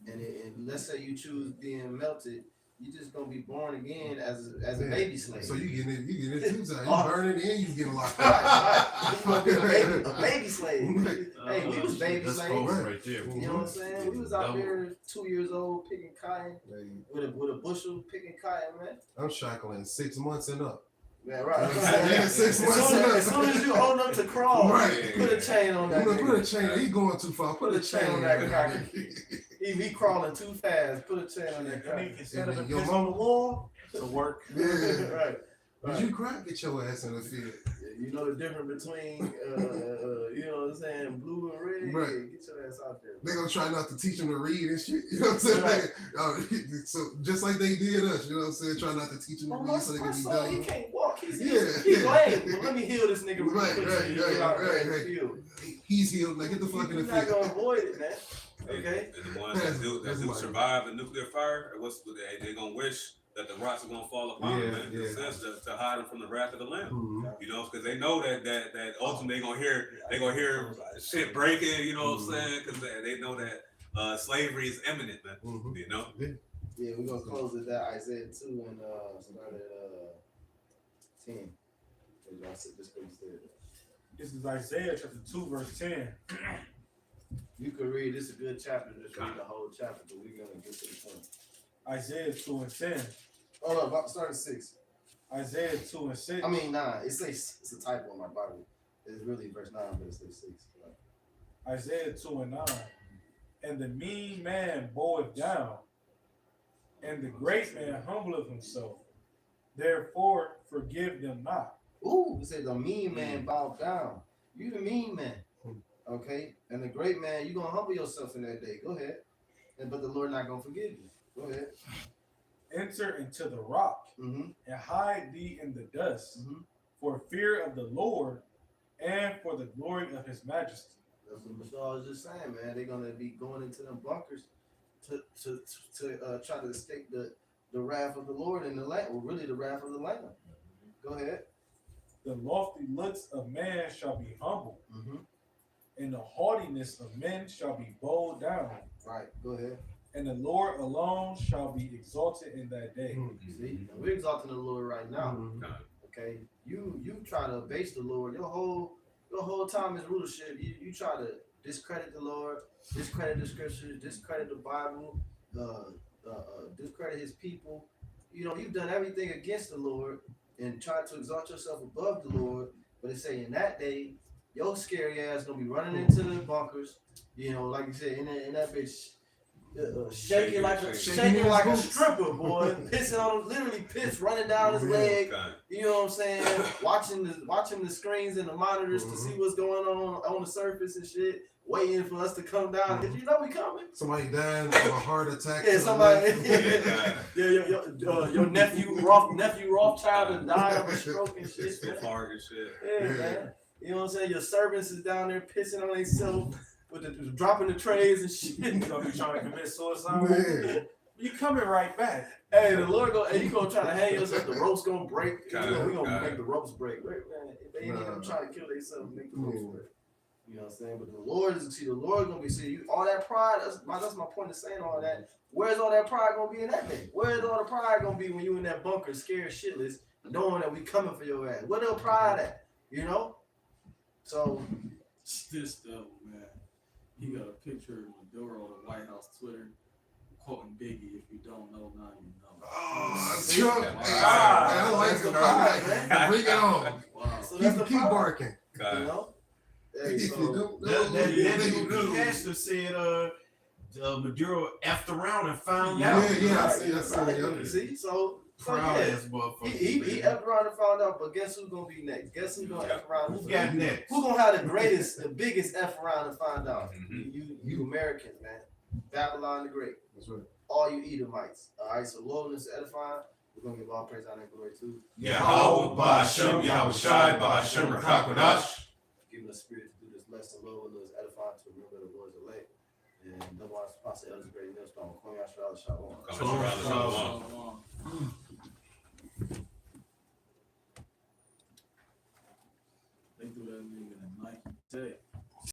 And let's say you choose being melted You just gonna be born again as a baby slave. So you getting it 2 times. You Oh. burning and you getting locked Right, up. right. You gonna be a baby slave. Hey, we was baby That's slaves. folks right there. You know what I'm saying? We was out Double. there 2 years old picking cotton with a bushel picking cotton, man. I'm shackling 6 months and up. Yeah, right. Yeah, 6 months and As soon as you old enough to crawl, Right. put a chain on that. Put nigga. a chain. He going too far. Put a chain on that cracker. He crawling too fast. Put a chain on that And cracker. instead of the Your piss on the wall, to work. Yeah. Right. Did you cry? Get your ass in the field. You know the difference between you know what I'm saying, blue and red. Right. Yeah, get your ass out there. They gonna try not to teach him to read and shit. You know what I'm saying? Right. So just like they did us, you know what I'm saying? Try not to teach him to read so they my can be son, he done. can't walk. He's Yeah, he's yeah. lame. But let me heal this nigga. real Right, quick right, so you right, get out there right, in the right. field. He's healed. Now get the fuck in You're the not field. gonna avoid it, man. Okay. And the ones that do survive the nuclear fire, they gonna wish that the rocks are gonna fall upon them, man, in a sense to hide them from the wrath of the Lamb. Mhm. You know, because they know that ultimately they gonna hear shit breaking. You know what I'm saying? Because they know that slavery is imminent, man. Mhm. You know. Yeah, we're gonna close with that Isaiah 2 and start at 10. Just what you said. This is Isaiah chapter 2, verse 10. You could read this is a good chapter, just read the whole chapter, but we're gonna get to the point. Isaiah 2 and 10. Hold up, start at 6. Isaiah 2 and 6. I mean 9. It says it's a typo in my Bible. It's really verse 9, but it says 6. Isaiah 2 and 9. And the mean man boweth down, and the great man humbleth himself. Therefore, forgive them not. Ooh, it says the mean man bowed down. You the mean man. Okay? And the great man, you gonna humble yourself in that day. Go ahead. But the Lord not gonna forgive you. Go ahead. Enter into the rock, Mm-hmm. and hide thee in the dust, Mm-hmm. for fear of the Lord, and for the glory of his majesty. That's what Michelle was just saying, man. They're gonna be going into them bunkers to try to escape the wrath of the Lord and the Lamb. Well, really the wrath of the Lamb. Go ahead. The lofty looks of man shall be humbled, Mm-hmm. and the haughtiness of men shall be bowed down. Right. Go ahead. And the Lord alone shall be exalted in that day. See, we're exalting the Lord right now. Mhm. Okay. You try to abase the Lord. Your whole time as rulership, you try to discredit the Lord, discredit the scriptures, discredit the Bible, discredit his people. You know, you've done everything against the Lord and tried to exalt yourself above the Lord. But it say in that day, your scary ass gonna be running into the bunkers. You know, like you said, in that bitch. Shaking like a stripper, boy. Pissing on, literally piss running down his leg. You know what I'm saying? Watching the screens and the monitors to see what's going on the surface and shit. Waiting for us to come down. Cause you know we coming. Somebody dying from a heart attack. Yeah, somebody. Your nephew Rothschild died of a stroke and shit. Stiff hard and shit. Yeah, man. You know what I'm saying? Your servants is down there pissing on themselves. With dropping the trays and shit. You gonna be trying to commit suicide? Man. You coming right back. Hey, the Lord you gonna try to hang yourself, the ropes gonna break. We God. gonna make the ropes break. Right, man. If they ain't even trying to kill themselves, make the ropes break. You know what I'm saying? But the Lord gonna be seeing you all that pride. That's my point of saying all that. Where's all that pride gonna be in that day? Where's all the pride gonna be when you in that bunker scared shitless, knowing that we coming for your ass? Where the pride at? You know? So This devil, man. He got a picture of Maduro on the White House Twitter quoting Biggie. If you don't know, now you know. Oh, See? Trump. Wow. I like That's the the pride, pride. man. Bring it on. Wow. So that's the Keep pride. barking. You God. know? Hey, If you so don't know, That you nigga know. Pastor said Maduro effed around and found Yeah, out. yeah, I see, right. yeah. See, so Proud yeah. ass motherfucker. He man. effed around and found out, but guess who's gonna be next? Guess who's gonna F around? Who got next? Who's gonna have the biggest F around and find out? Mhm. You Americans, man. Babylon the Great. That's right. All you Edomites. All right, so loneliness edifying. We're gonna give all praise, honor, and glory too. Yahweh Ba'Shem, Yahweh Shai Ba'Shem Rakakwadash. Giving us spirit to do this lesson, Lord, and us edifying to remember the Lord's elect. And the ones, Pastor Elder's great millstone. Kwame Yashua Shalom. Come on, brother. Shalom. Shalom.